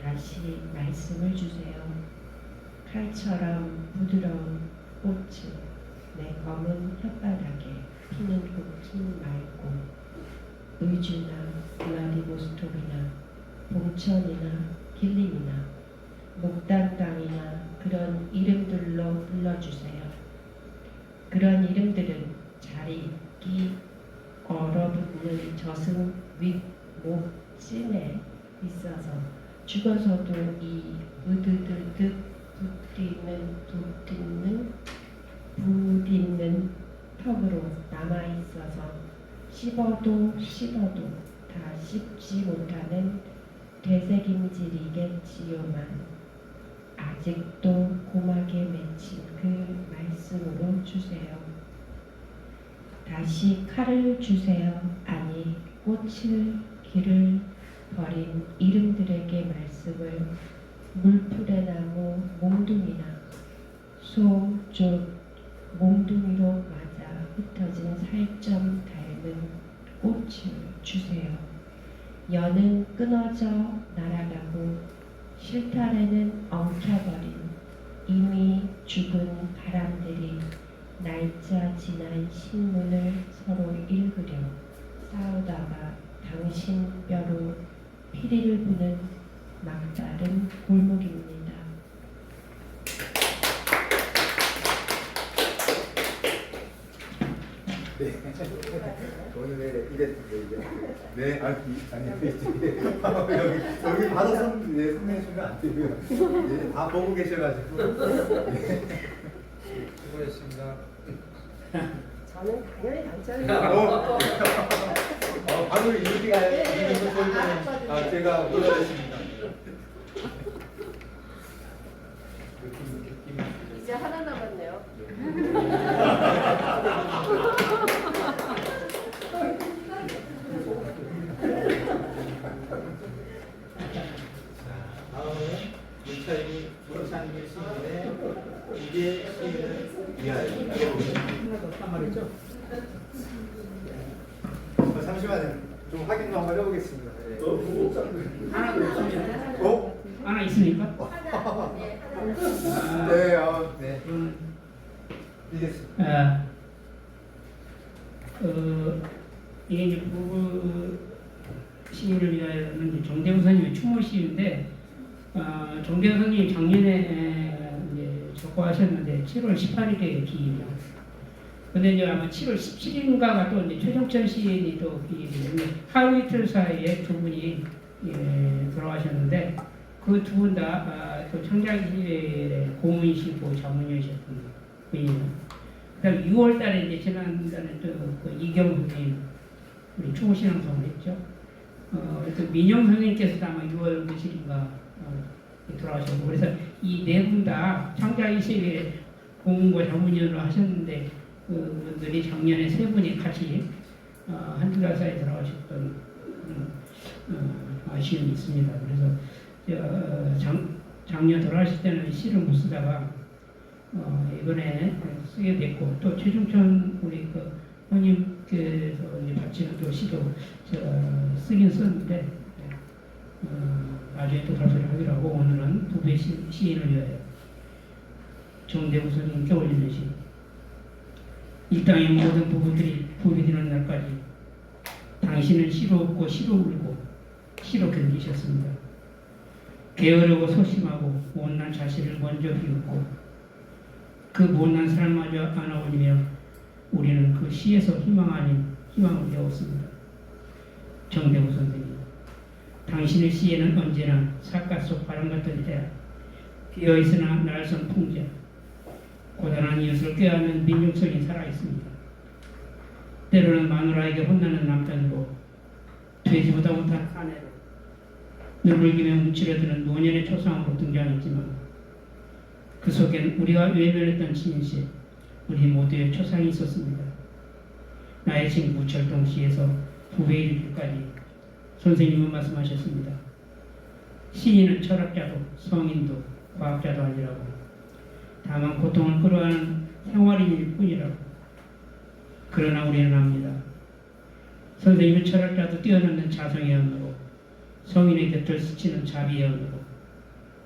다시 말씀을 주세요. 칼처럼 부드러운 꽃을 내 검은 혓바닥에 피는 꽃은 말고 의주나 블라디보스톡이나 봉천이나 길림이나 목단강이나 그런 이름들로 불러주세요. 그런 이름들은 잘 읽기 얼어붙는 저승 윗목쯤에 있어서 죽어서도 이 으드드득 부딛는 턱으로 남아있어서 씹어도 다 씹지 못하는 되새김질이겠지요만 아직도 고막에 맺힌 그 말씀으로 주세요. 다시 칼을 주세요. 아니 꽃을 길을 버린 이름들에게 말씀을 물풀의 나무 몽둥이나 소, 조, 몽둥이로 맞아 흩어진 살점 닮은 꽃을 주세요. 연은 끊어져 날아가고 실타래는 엉켜버린 이미 죽은 바람들이 날짜 지난 신문을 서로 읽으려 싸우다가 당신 뼈로 피리를 부는 막다른 골목입니다. 네. 오늘 이랬는데 네, 아니 여기 받아서 네, 선명해 주면 안 되고요. 네, 다 보고 계셔가지고. 네. 수고했습니다. 저는 당연히 당첨이에요. 방금 이렇게 가는 거 제가 몰라냈습니다. 느낌이 다음은 문철이 조창기 시인의 이게 시인을 위하여. 하나 더 한 말이죠? 잠시만요. 좀 확인 좀 한번 해보겠습니다. 하나 더 있습니다. 어? 하나 있습니까? 네, 네. 이겠습니다. 이게 이제 부부 시인을 위하여는 이제 정대우 선생님의 추모 시인인데, 정대우 선생님이 작년에 이제 적고하셨는데 7월 18일에 기입니다. 근데 이제 아마 7월 17일인가가 또 이제 최정천 시인이 또 기입이 하루 이틀 사이에 두 분이 돌아가셨는데 그 두 분 다 또 창작시의 고문이시고 자문이셨던 분이에요. 그다음 6월달에 이제 지난달에 또 이경 선생님 우리 추모신앙송을 했죠. 또 민영 선생님께서도 아마 6월 며칠인가 돌아가셨고 그래서 이 네 분 다 창작시의 고문과 자문위원으로 하셨는데 그분들이 작년에 세 분이 같이 한두 달 사이에 돌아가셨던 아쉬움이 있습니다. 그래서 작년 돌아가실 때는 시를 못 쓰다가 이번에 쓰게 됐고 또 최종천 우리 그 형님께서 이제 바치는 또 시도 쓰긴 썼는데 나중에 또 발표를 하기로 하고 오늘은 부부의 시인을 위하여 정대우 선생님께 올리는 시. 이 땅의 모든 부부들이 부부이 되는 날까지 당신은 시로 웃고 시로 울고 시로 견디셨습니다. 게으르고 소심하고 못난 자신을 먼저 비웃고 그 못난 사람마저 안아올리며 우리는 그 시에서 희망 아닌 희망을 배웠습니다. 정대우 선생님, 당신의 시에는 언제나 삿갓 속 바람 같은 태양, 비어있으나 날선 풍자, 고단한 이웃을 꾀하는 민족성이 살아있습니다. 때로는 마누라에게 혼나는 남편으로, 돼지보다 못한 아내로, 눈물기며 뭉치려드는 노년의 초상으로 등장했지만 그 속엔 우리가 외면했던 진실, 우리 모두의 초상이 있었습니다. 나의 친구 철동시에서 부부에 이르기까지 선생님은 말씀하셨습니다. 시인은 철학자도 성인도 과학자도 아니라고, 다만 고통을 끌어가는 생활인일 뿐이라고. 그러나 우리는 압니다. 선생님은 철학자도 뛰어넘는 자성의 언어로, 성인의 곁을 스치는 자비의 언어로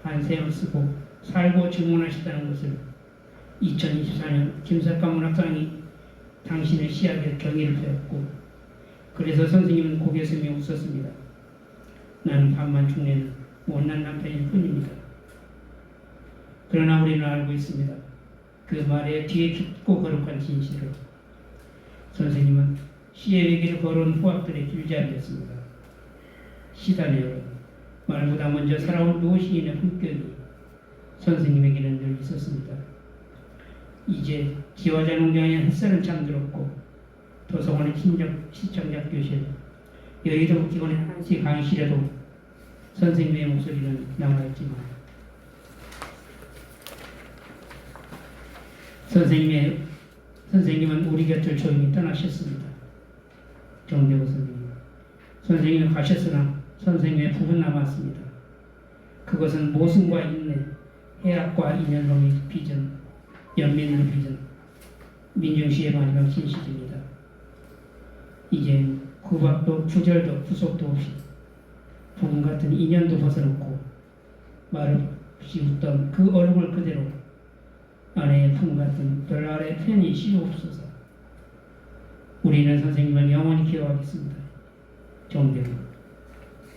한샘을 쓰고 살고 증언하셨다는 것을 2024년 김석강 문학상이 당신의 시학에 경의를 표했고, 그래서 선생님은 고개 숙여 웃었습니다. 나는 밤만 죽내는 못난 남편일 뿐입니다. 그러나 우리는 알고 있습니다. 그 말의 뒤에 깊고 거룩한 진실을. 선생님은 시의 외길을 걸어온 후학들의 길자리였습니다. 시단의 여러분, 말보다 먼저 살아온 노시인의 품격이 선생님에게는 늘 있었습니다. 이제 지화자 농장의 햇살은 잠들었고 도서관의 시청자 교실, 여의도 기관의 한시 강의실에도 선생님의 목소리는 남아있지만 선생님은 우리 곁을 조용히 떠나셨습니다. 정대우 선생님, 선생님은 가셨으나 선생님의 부분 남았습니다. 그것은 모순과 인내, 해악과 인연론의 비전, 연민을 빚은 민중시의 마지막 진실입니다. 이제 구박도 구절도 구속도 없이 부분 같은 인연도 벗어놓고 말없이 웃던 그 얼굴 그대로 아내의 품 같은 별 아래 펜이 씌우옵소서. 우리는 선생님을 영원히 기억하겠습니다. 정대우,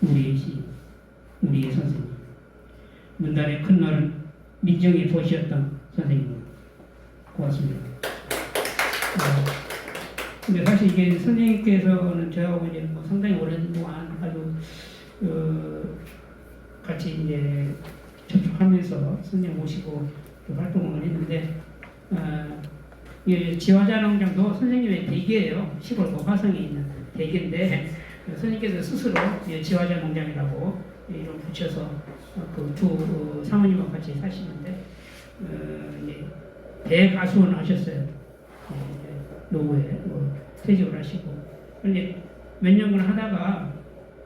우리의 시인, 우리의 선생님, 문단의 큰 날은 민정이 보시었던 선생님, 고맙습니다. 근데 사실 이게 선생님께서는 저하고 이제 뭐 상당히 오랜 동안 아주 같이 이제 접촉하면서 선생님 모시고 활동을 했는데, 지화자 농장도 선생님의 대기예요. 시골 화성에 있는 대기인데 선생님께서 스스로 지화자 농장이라고 이름 붙여서 그 두 사모님과 같이 사시는데 대가수원 하셨어요. 노후에 퇴직을 하시고. 근데 몇 년간 하다가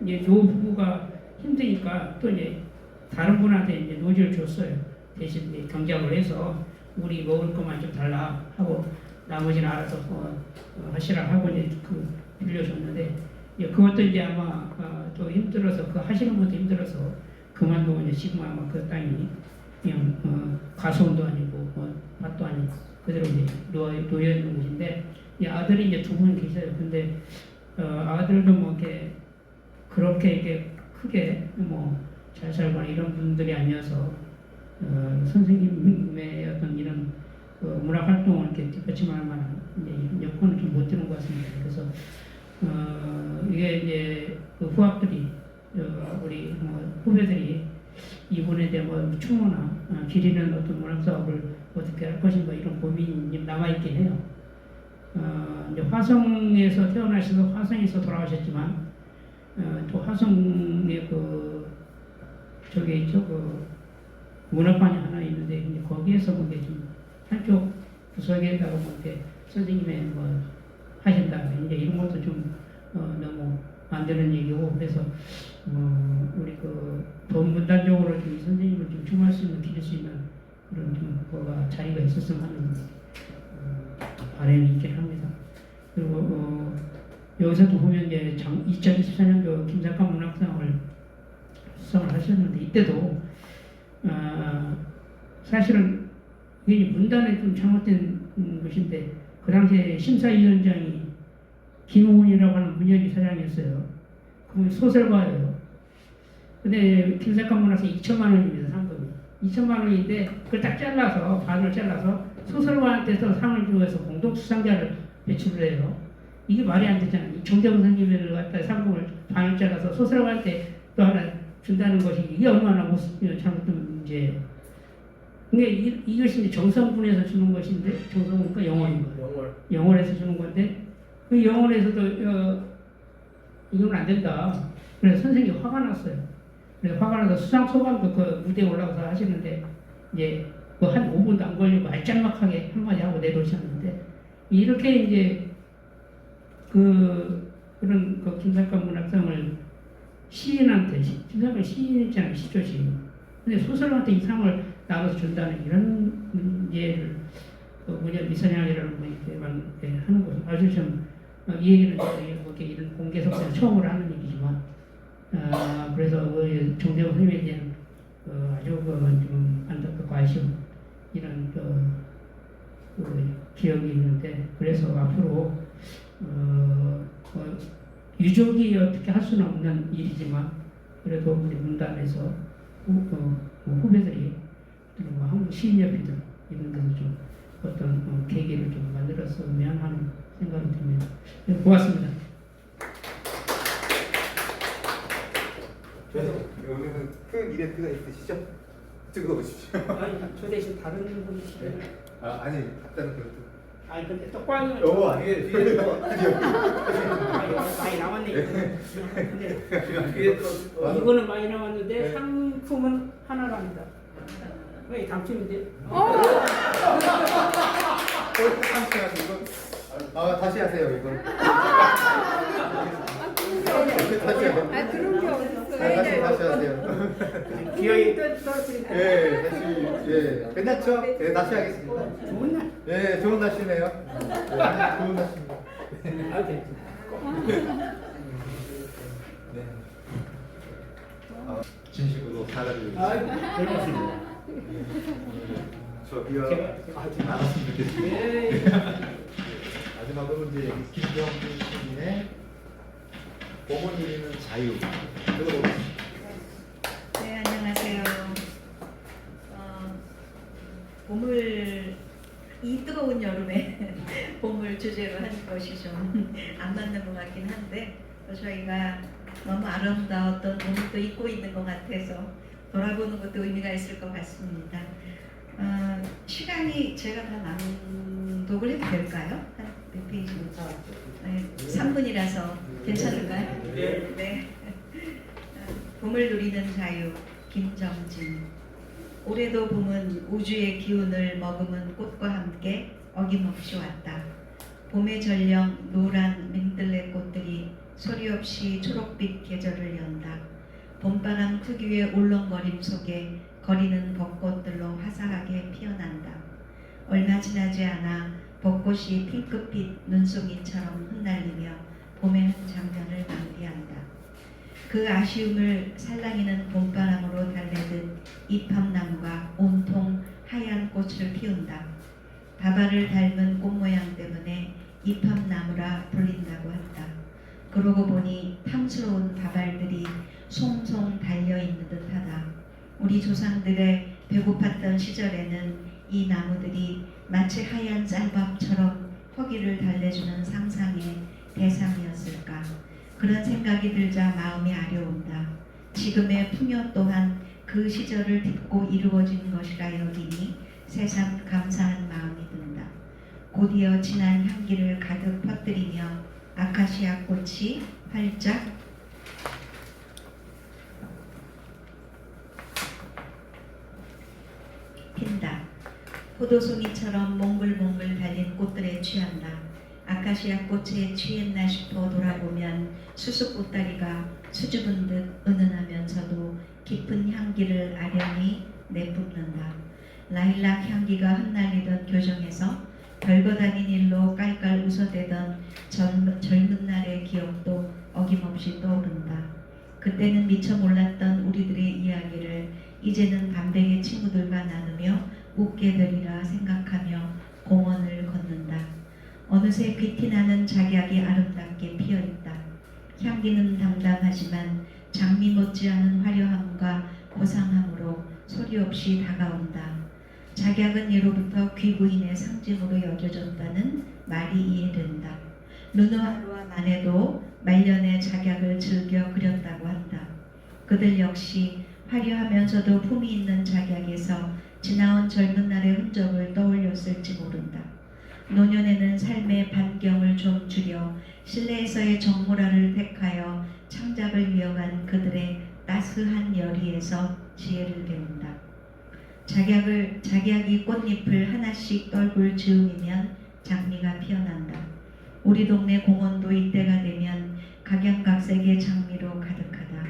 이제 노부부가 힘드니까 또 이제 다른 분한테 이제 노지를 줬어요. 대신 이제 경작을 해서 우리 먹을 것만 좀 달라 하고 나머지는 알아서 하시라 하고 이제 빌려줬는데 그것도 이제 아마 또 힘들어서 그 하시는 분도 힘들어서 그만두고 이제 지금 아마 그 땅이 그냥 가수원도 아니고 밭도 아니고 그대로 이제 놓여 있는 곳인데 아들이 이제 두 분 계셔요. 근데 아들도 뭐 이렇게 그렇게 이게 크게 뭐 잘 살거나 이런 분들이 아니어서 선생님의 어떤 이런 문학 활동을 이렇게 뒷받침할 만한 이런 여건을 좀 못 드는 것 같습니다. 그래서 이게 이제 그 후학들이 우리 후배들이 이분에 대한 추모나 기리는 어떤 문학 사업을 어떻게 할 것인가 이런 고민이 남아 있긴 해요. 이제 화성에서 태어나셔서 화성에서 돌아가셨지만 또 화성에 저기 있죠 문학관이 하나 있는데 이제 거기에서 그게 좀 한쪽 구석에다가 이렇게 선생님의 하신다 이제 이런 것도 좀 너무 안 되는 얘기고 그래서 우리 본분단적으로 좀 선생님을 좀 충할 수 있는 기를 수 있는 그런 좀 자리가 있었으면 하는 바람이 있긴 합니다. 그리고 여기서도 보면 이제 2024년도 김사과 문학상을 수상을 하셨는데 이때도 사실은 이게 문단에 좀 잘못된 것인데 그 당시에 심사위원장이 김호훈이라고 하는 문혁이 사장이었어요. 그분 소설가예요. 근데 김사과 문학상 2천만 원입니다. 상금이 2천만 원인데 그걸 딱 잘라서 반을 잘라서 소설가한테서 상을 주어서 공동 수상자를 배출을 해요. 이게 말이 안 되잖아요. 정재훈 선생님을 갖다 상금을 반을 잘라서 소설가한테 또 하나 준다는 것이 이게 얼마나 잘못된 문제예요. 근데 이것이 이제 정성분에서 주는 것인데 정성분과 영월인가요? 영월에서 주는 건데 그 영월에서도 이건 안 된다. 그래서 선생님이 화가 났어요. 그래서 화가 나서 수상 소감도 그 무대에 올라가서 하시는데 이제 한 5분도 안 걸리고 알짤막하게 한마디 하고 내놓으셨는데 이렇게 이제 그런 김사과 문학상을 시인한테 김사과 시인이잖아요. 시조 시인. 근데 소설한테 이 상을 나눠서 준다는 이런 예를 미선양이라는 분이 이렇게 하는 거죠. 아주 좀 이 얘기는 이렇게 이런 공개석에서 처음으로 하는 얘기지만 그래서 정재훈 선생님에 대한 아주 좀 안타깝고 아쉬운 이런 기억이 있는데 그래서 앞으로 유족이 어떻게 할 수는 없는 일이지만 그래도 우리 문단에서 후배들이 한국 시인협회들 이런 데서 좀 어떤 계기를 좀 만들었으면 하는 생각이 듭니다. 고맙습니다. 여기는 큰 이벤트가 있으시죠? 찍어보십시오. 아니 저 대신 다른 분이 아니 일단은 그래도 아니 근데 또 꽝이면 아니 많이 나왔네. 근데 이거는 많이 나왔는데 상품은 하나랍니다. 왜 당첨인데? 다시 하세요 이거. 그런 게 어딨어요? 다시 하세요. 기억이 떨어뜨리니까. 예, 괜찮죠? 네, 다시 하겠습니다. 좋은 날. 네, 좋은 날씨네요. 좋은 날씨입니다. 네. 진심으로 사과드립니다. 별 말씀입니다. 저기요. 하지 않았으면 좋겠습니다. 마지막으로 이제 김정민 시인의 봄을 누리는 자유 들어보겠습니다. 네, 안녕하세요. 봄을 이 뜨거운 여름에 봄을 주제로 한 것이 좀 안 맞는 것 같긴 한데 또 저희가 너무 아름다웠던 봄을 또 잊고 있는 것 같아서 돌아보는 것도 의미가 있을 것 같습니다. 시간이 제가 다 낭독을 해도 될까요? 한 몇 페이지부터? 네, 3분이라서 괜찮을까요? 네. 봄을 누리는 자유, 김정진. 올해도 봄은 우주의 기운을 머금은 꽃과 함께 속에 어김없이 왔다. 봄의 전령 노란 맹들레 꽃들이 소리 없이 초록빛 계절을 연다. 봄바람 특유의 울렁거림 속에 거리는 벚꽃들로 화사하게 피어난다. 얼마 지나지 않아 벚꽃이 핑크빛 눈송이처럼 흩날리며 봄의 한 장면을 마무리한다. 그 아쉬움을 살랑이는 봄바람으로 달래듯 이팝나무가 온통 하얀 꽃을 피운다. 바바를 닮은 꽃 모양 때문에 이팝나무라 불린다고 한다. 그러고 보니 탐스러운 바발들이 송송 달려있는 듯하다. 우리 조상들의 배고팠던 시절에는 이 나무들이 마치 하얀 쌀밥처럼 허기를 달래주는 상상의 대상이었을까. 그런 생각이 들자 마음이 아려온다. 지금의 풍요 또한 그 시절을 딛고 이루어진 것이라 여기니 새삼 감사한 마음이 든다. 곧이어 진한 향기를 가득 퍼뜨리며 아카시아 꽃이 활짝 핀다. 포도송이처럼 몽글몽글 달린 꽃들에 취한다. 아카시아 꽃에 취했나 싶어 돌아보면 수수꽃다리가 수줍은 듯 은은하면서도 깊은 향기를 아련히 내뿜는다. 라일락 향기가 흩날리던 교정에서 별거 아닌 일로 깔깔 웃어대던 젊은 날의 기억도 어김없이 떠오른다. 그때는 미처 몰랐던 우리들의 이야기를 이제는 반백의 친구들과 나누며 웃게 되리라 생각하며 공원을 걷는다. 어느새 귀티나는 작약이 아름답게 피어있다. 향기는 담담하지만 장미 못지않은 화려함과 고상함으로 소리 없이 다가온다. 작약은 예로부터 귀부인의 상징으로 여겨졌다는 말이 이해된다. 르누아르와 마네도 말년에 작약을 즐겨 그렸다고 한다. 그들 역시 화려하면서도 품이 있는 작약에서 지나온 젊은 날의 흔적을 떠올렸을지 모른다. 노년에는 삶의 반경을 좀 줄여 실내에서의 정모라를 택하여 창작을 이어간 그들의 따스한 열의에서 지혜를 배운다. 작약이 꽃잎을 하나씩 떨굴 즈음이면 장미가 피어난다. 우리 동네 공원도 이때가 되면 각양각색의 장미로 가득하다.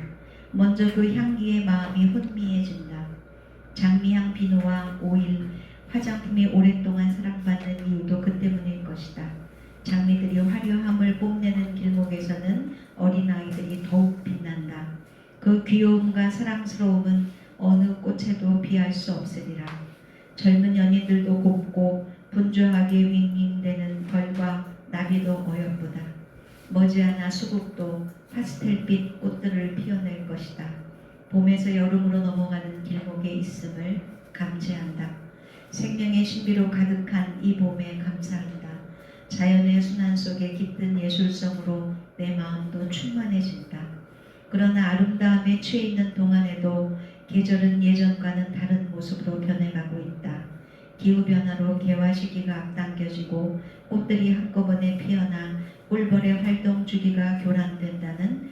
먼저 그 향기에 마음이 혼미해진다. 장미향 비누와 오일, 화장품이 오랫동안 사랑받는 이유도 그 때문일 것이다. 장미들이 화려함을 뽐내는 길목에서는 어린아이들이 더욱 빛난다. 그 귀여움과 사랑스러움은 어느 꽃에도 비할 수 없으리라. 젊은 연인들도 곱고 분주하게 윙윙대는 벌과 나비도 어여쁘다. 머지않아 수국도 파스텔빛 꽃들을 피워낼 것이다. 봄에서 여름으로 넘어가는 길목에 있음을 감지한다. 생명의 신비로 가득한 이 봄에 감사한다. 자연의 순환 속에 깃든 예술성으로 내 마음도 충만해진다. 그러나 아름다움에 취해 있는 동안에도 계절은 예전과는 다른 모습으로 변해가고 있다. 기후변화로 개화 시기가 앞당겨지고 꽃들이 한꺼번에 피어나 꿀벌의 활동 주기가 교란된다는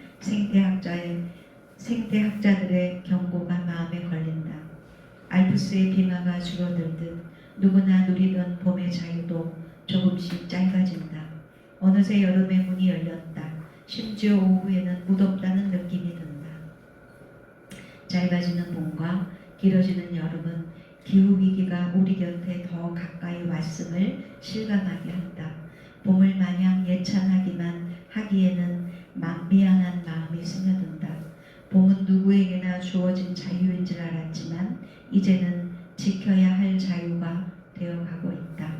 생태학자들의 경고가 마음에 걸린다. 알프스의 빙하가 줄어들듯 누구나 누리던 봄의 자유도 조금씩 짧아진다. 어느새 여름의 문이 열렸다. 심지어 오후에는 무덥다는 느낌이 든다. 짧아지는 봄과 길어지는 여름은 기후위기가 우리 곁에 더 가까이 왔음을 실감하게 한다. 봄을 마냥 예찬하기만 하기에는 미안한 마음이 스며든다. 봄은 누구에게나 주어진 자유인 줄 알았지만 이제는 지켜야 할 자유가 되어가고 있다.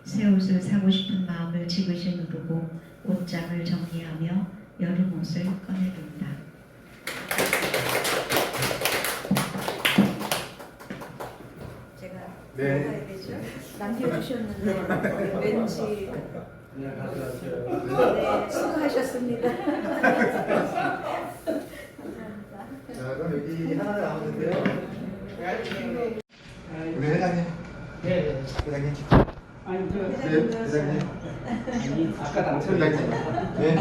새 옷을 사고 싶은 마음을 지그시 누르고 옷장을 정리하며 여름 옷을 꺼내둔다. 제가 네. 뭐가 되죠? 남겨주셨는데 왠지 그냥 가져가세요. 네, 수고하셨습니다. 자, 그럼 여기 하나 남았는데요. 우리 회장님. 네. 회장님. 아니 저 네, 회장님. 아니 아까 당첨. 회장님. 네.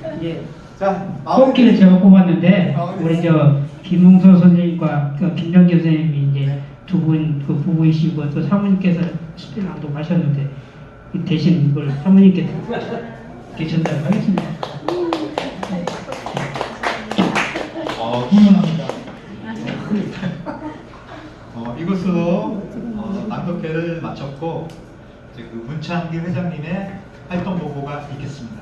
아니 예. 자, 뽑기를 제가 뽑았는데 우리 저 김웅서 선생님과 그 김정기 선생님이 이제 두 분 그 부부이시고 또 사모님께서 스피드 낭독하셨는데 대신 이걸 사모님께서 전달을 하겠습니다. 훈훈합니다. 이것으로 낭독회를 마쳤고 이제 그 문창기 회장님의 활동 보고가 있겠습니다.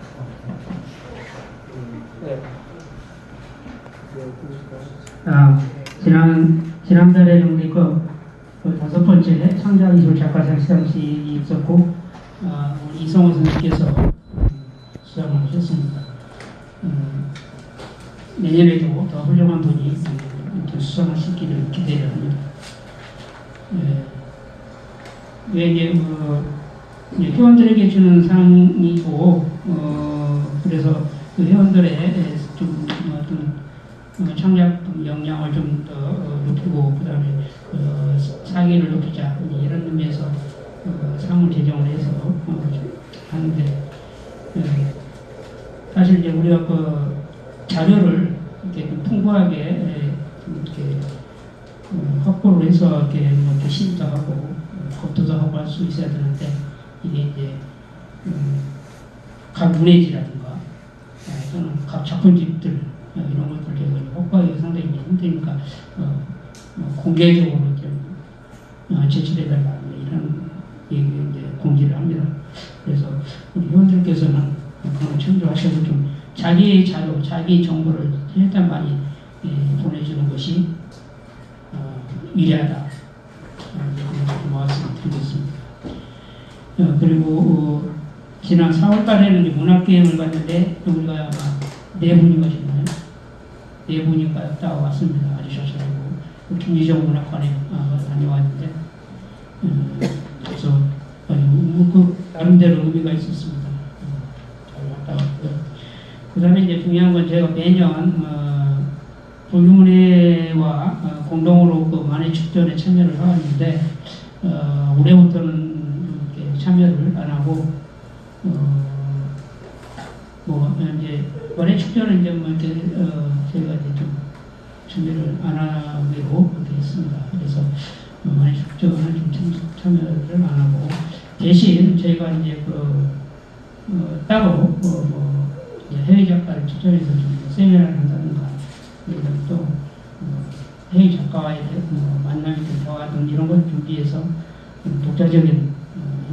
지난달에 우리 그 5번째 창작이술 작가상 시상식이 있었고 우리 이성호 선생님께서 수상을 하셨습니다. 내년에도 더 훌륭한 분이 이렇게 수상을 시키를 기대를 합니다. 이제 회원들에게 주는 상이고 그래서 그 회원들의 좀 어떤 창작 역량을 좀 더 높이고 그다음에 사기를 높이자 이런 의미에서 상을 제정을 해서 하는데 사실 이제 우리가 그 자료를 이렇게 좀 풍부하게 이렇게 확보를 해서 이렇게 시도 하고 검토도 하고 할 수 있어야 되는데 이게 이제 각 문해지라든가 또는 각 작품집들 이런 것들 제가 확보하기가 상당히 힘드니까 공개적으로 좀 제출해달라 이런 얘기 이제 공지를 합니다. 그래서 우리 회원들께서는 그런 참조하셔서 좀 자기 자료, 자기 정보를 일단 많이 보내주는 것이 유리하다. 이렇게 말씀드리겠습니다. 그리고 지난 4월달에는 문학게임을 봤는데 우리가 아마 4분이 가셨나요? 4분이 갔다 왔습니다. 아주 좋더라고. 김유정 문학관에 다녀왔는데 그래서 그 나름대로 의미가 있었습니다. 잘 갔다 왔고요. 그 다음에 이제 중요한 건 제가 매년 불교문예와 공동으로 그 만해 축전에 참여를 하았는데 올해부터는 이렇게 참여를 안 하고 뭐 이제 만해 축전은 이제 뭐 이렇게 제가 이제 좀 참여를 안 하기로 그렇게 했습니다. 그래서 만해 축전은 좀 참여를 안 하고 대신 저희가 이제 따로 이제 해외 작가를 추천해서 좀 세미나를 한다든가 또 해외 작가와의 만남이 대화 등 이런 걸 준비해서 독자적인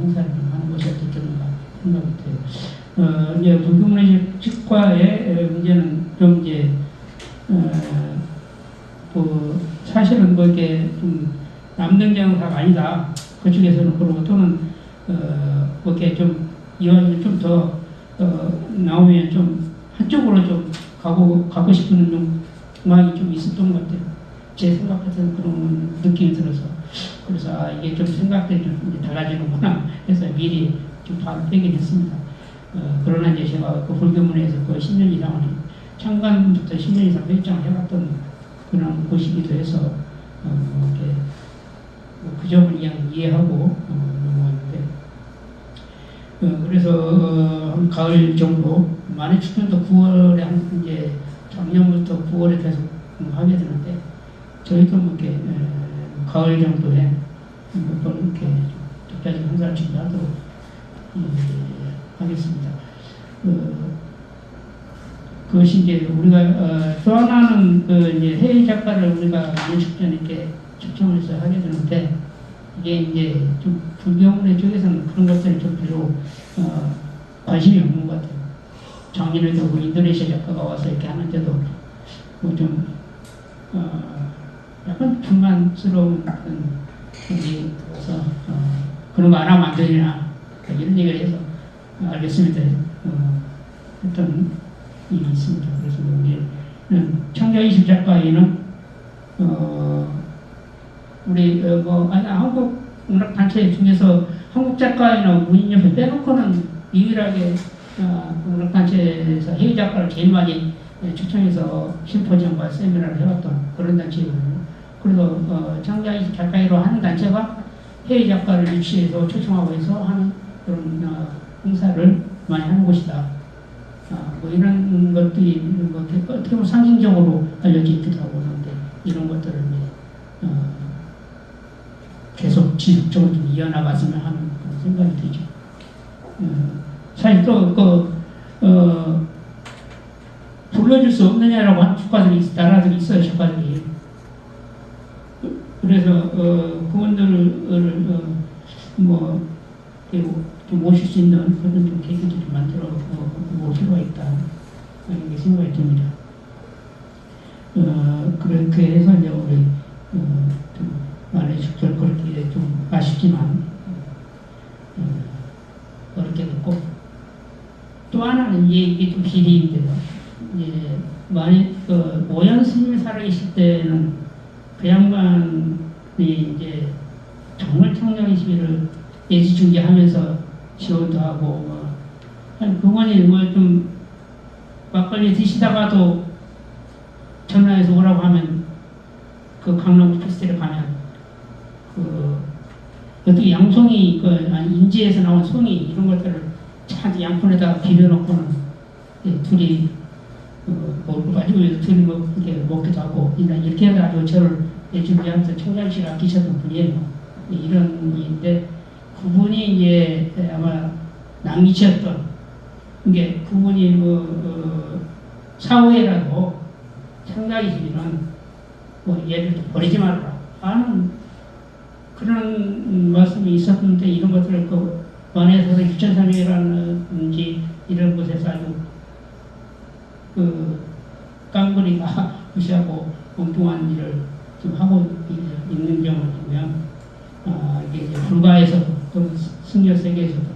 행사를 좀 하는 것이 어떻겠는가 생각이 돼요. 이제 불교문예 측과의 문제는 좀 이제 사실은 뭐 이렇게 좀 남등장사가 아니다. 그쪽에서는 그러고 또는 뭐 이렇게 좀 이왕이면 좀 더 나오면 좀 한쪽으로 좀 가고 싶은 좀 마음이 좀 있었던 것 같아요. 제 생각 같은 그런 느낌이 들어서 그래서 이게 좀 생각들이 좀 달라지는구나 해서 미리 좀 파악을 빼긴 했습니다. 그러나 이제 제가 그 불교문에서 그 10년 이상을 창간부터 10년 이상 회장을 해봤던 그런 곳이기도 해서 이렇게 그 점을 그냥 이해하고 넘어왔는데 그래서 한 가을 정도 만해 축전도 9월에 한 이제 작년부터 9월에 계속 하게 되는데 저희도 뭐 이렇게 가을 정도에 한번 이렇게 독자적 행사를 준비하도록 하겠습니다. 그것이 이제 우리가 또 하나는 이제 해외 작가를 우리가 만해 축전에 이렇게 초청을 해서 하게 되는데 이게 이제 좀 불교문예 쪽에서는 그런 것들이 좀 별로 관심이 없는 것 같아요. 작년에도 그 인도네시아 작가가 와서 이렇게 하는데도 뭐 좀 약간 불만스러운 얘기 들어서 그런 거 안 하면 안 되냐 이런 얘기를 해서 알겠습니다. 했던 일이 있습니다. 그래서 우리는 창작이술 작가에는 우리 한국 문학 단체 중에서 한국 작가이나 문인협회 빼놓고는 유일하게 문학 단체에서 해외 작가를 제일 많이 추천해서 심포지엄과 세미나를 해왔던 그런 단체이거든요. 그래서 창작이술 작가로 하는 단체가 해외 작가를 유치해서 초청하고 해서 하는 그런 행사를 많이 하는 곳이다. 뭐 이런 것들이 뭐 어떻게 보면 상징적으로 알려져 있기도 하고 하는데 이런 것들을 더 지속적으로 좀 이어나갔으면 하는 그런 생각이 들죠. 사실 또 불러줄 수 없느냐라고 하는 주가들이 나라들이 있어요. 주가들이. 그래서 그분들을 뭐 좀 모실 수 있는 그런 좀 계기들을 만들어 볼 필요가 있다 하는 게 생각이 듭니다. 그렇게 해서 이제 우리 좀 만에 직접 그렇게 좀 아쉽지만 어렵게 됐고, 또 하나는 이게 좀 비리인데요. 이제 만약 오연 스님이 살아계실 때는 그 양반이 이제 정말 청량의 시비를 예지중계하면서 지원도 하고 그분이 뭐 좀 막걸리 드시다가도 전화해서 오라고 하면 그 강남 페스티벌에 가면 어떻게 양송이 인지에서 나온 송이 이런 것들을 차도 양푼에다가 비벼놓고는 둘이 먹고 가지고 둘이 먹기도 하고 이렇게 해가지고 저를 예지중계하면서 청량시를 아끼셨던 분이에요. 이런 분인데 그분이 이제 아마 낭이셨던 이게 그분이 사후에라도 청량이 시비는 얘를 버리지 말아라 하는 그런 말씀이 있었는데, 이런 것들을 원에서 유천삼위라는지 이런 곳에서 아주 깡그리가 무시하고 엉뚱한 일을 좀 하고 있는 경우를 보면 이게 불가에서도 또 승려 세계에서도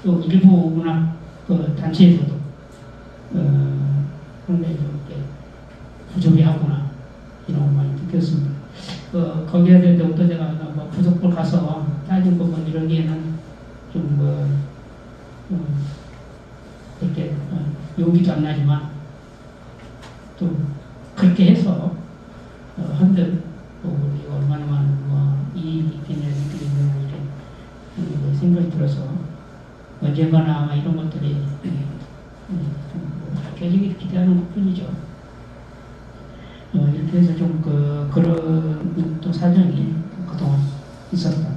또 일부 문학 단체에서도 상당히 좀 이렇게 부조리하구나 이런 걸 많이 느꼈습니다. 거기에 대해서 또 제가 부속볼 가서 따진 부분 이러기에는 좀 이렇게 용기도 안 나지만 또 그렇게 해서 한들 우리 얼마나 많은 이익이 있겠냐 이런 생각이 들어서 언젠가나 아마 이런 것들이 밝혀지길 기대하는 것뿐이죠. 이렇게 해서 좀 그런 또 사정이 그동안 있었다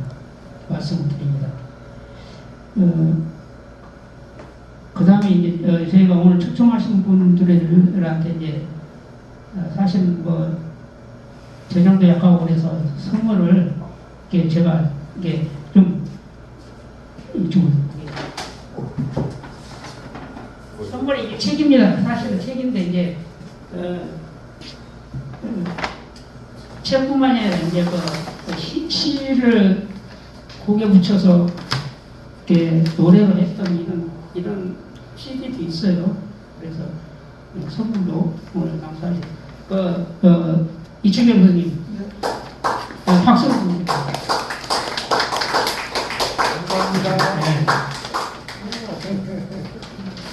말씀을 드립니다. 그 다음에 이제 저희가 오늘 초청하신 분들한테 이제 사실 재정도 약하고 그래서 선물을 제가 좀 선물이 이게 책입니다. 사실은 책인데 이제 책뿐만이 아니라 이제 시를 곡에 붙여서 이렇게 노래로 했던 이런 CD도 있어요. 그래서 선물로 오늘 감사합니다. 이철경 선생님 박수로 부릅니다.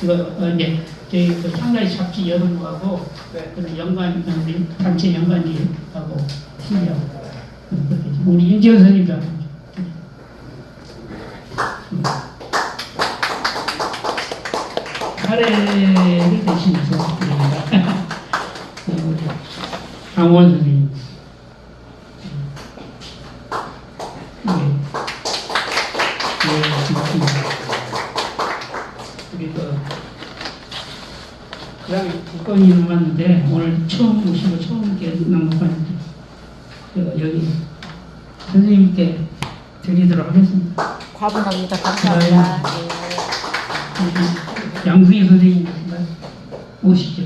이거 저희 상가의 잡지 여러분하고 그런 연관 우리 단체 연관이하고 팀이하고 우리 윤지원 선생님도 하고 사례를 대신해서 드립니다. 강원 선생님. 그 다음에 국건이 남았는데 오늘 처음 오시고 처음 이렇게 남았는데 여기 선생님께 드리도록 하겠습니다. 과분합니다. 감사합니다. 양승희 선생님 오시죠.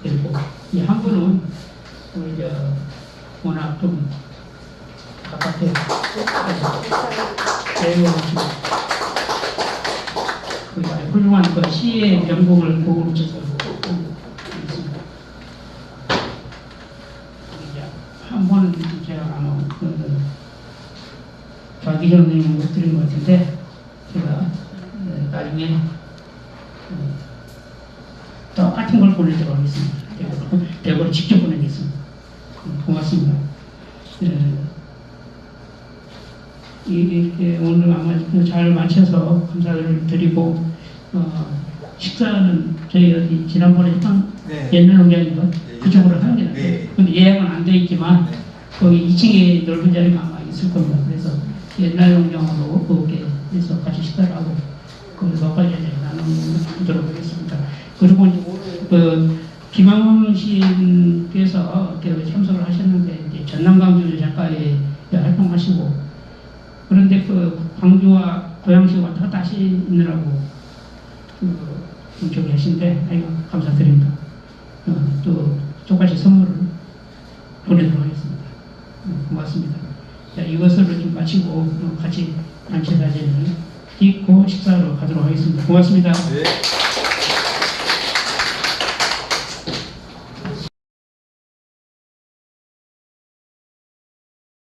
그리고 이 한 분은 우리 워낙 좀 바깥에 배우시고 훌륭한 시의 명곡을 곡으로 쳐서 있습니다. 한 번은 제가 아마 박기정 선생님을 못 드린 것 같은데 제가 나중에 똑같은 걸 보내도록 하겠습니다. 대본을 직접 보내겠습니다. 고맙습니다. 이렇게 오늘 아마 잘 마쳐서 감사를 드리고 식사는 저희 어디 지난번에 했던 네. 옛날 농장인가 그쪽으로 하는 게 나아요. 네. 근데 예약은 안 돼 있지만 거기 2층에 넓은 자리가 아마 있을 겁니다. 그래서 옛날 농장으로 그렇게 해서 같이 식사를 하고 거기서 막걸리 한잔 나누도록 하겠습니다. 그리고 이제 그 김항훈 시인께서 이렇게 참석을 하셨는데 이제 전남 광주 작가에 활동하시고 그런데 그 광주와 고양시 왔다 갔다 하시느라고 좀 저기 하신데 아이고 감사드립니다. 또 똑같이 선물을 보내도록 하겠습니다. 고맙습니다. 자, 이것을 좀 마치고 같이 단체 사진을 찍고 식사로 가도록 하겠습니다. 고맙습니다. 네.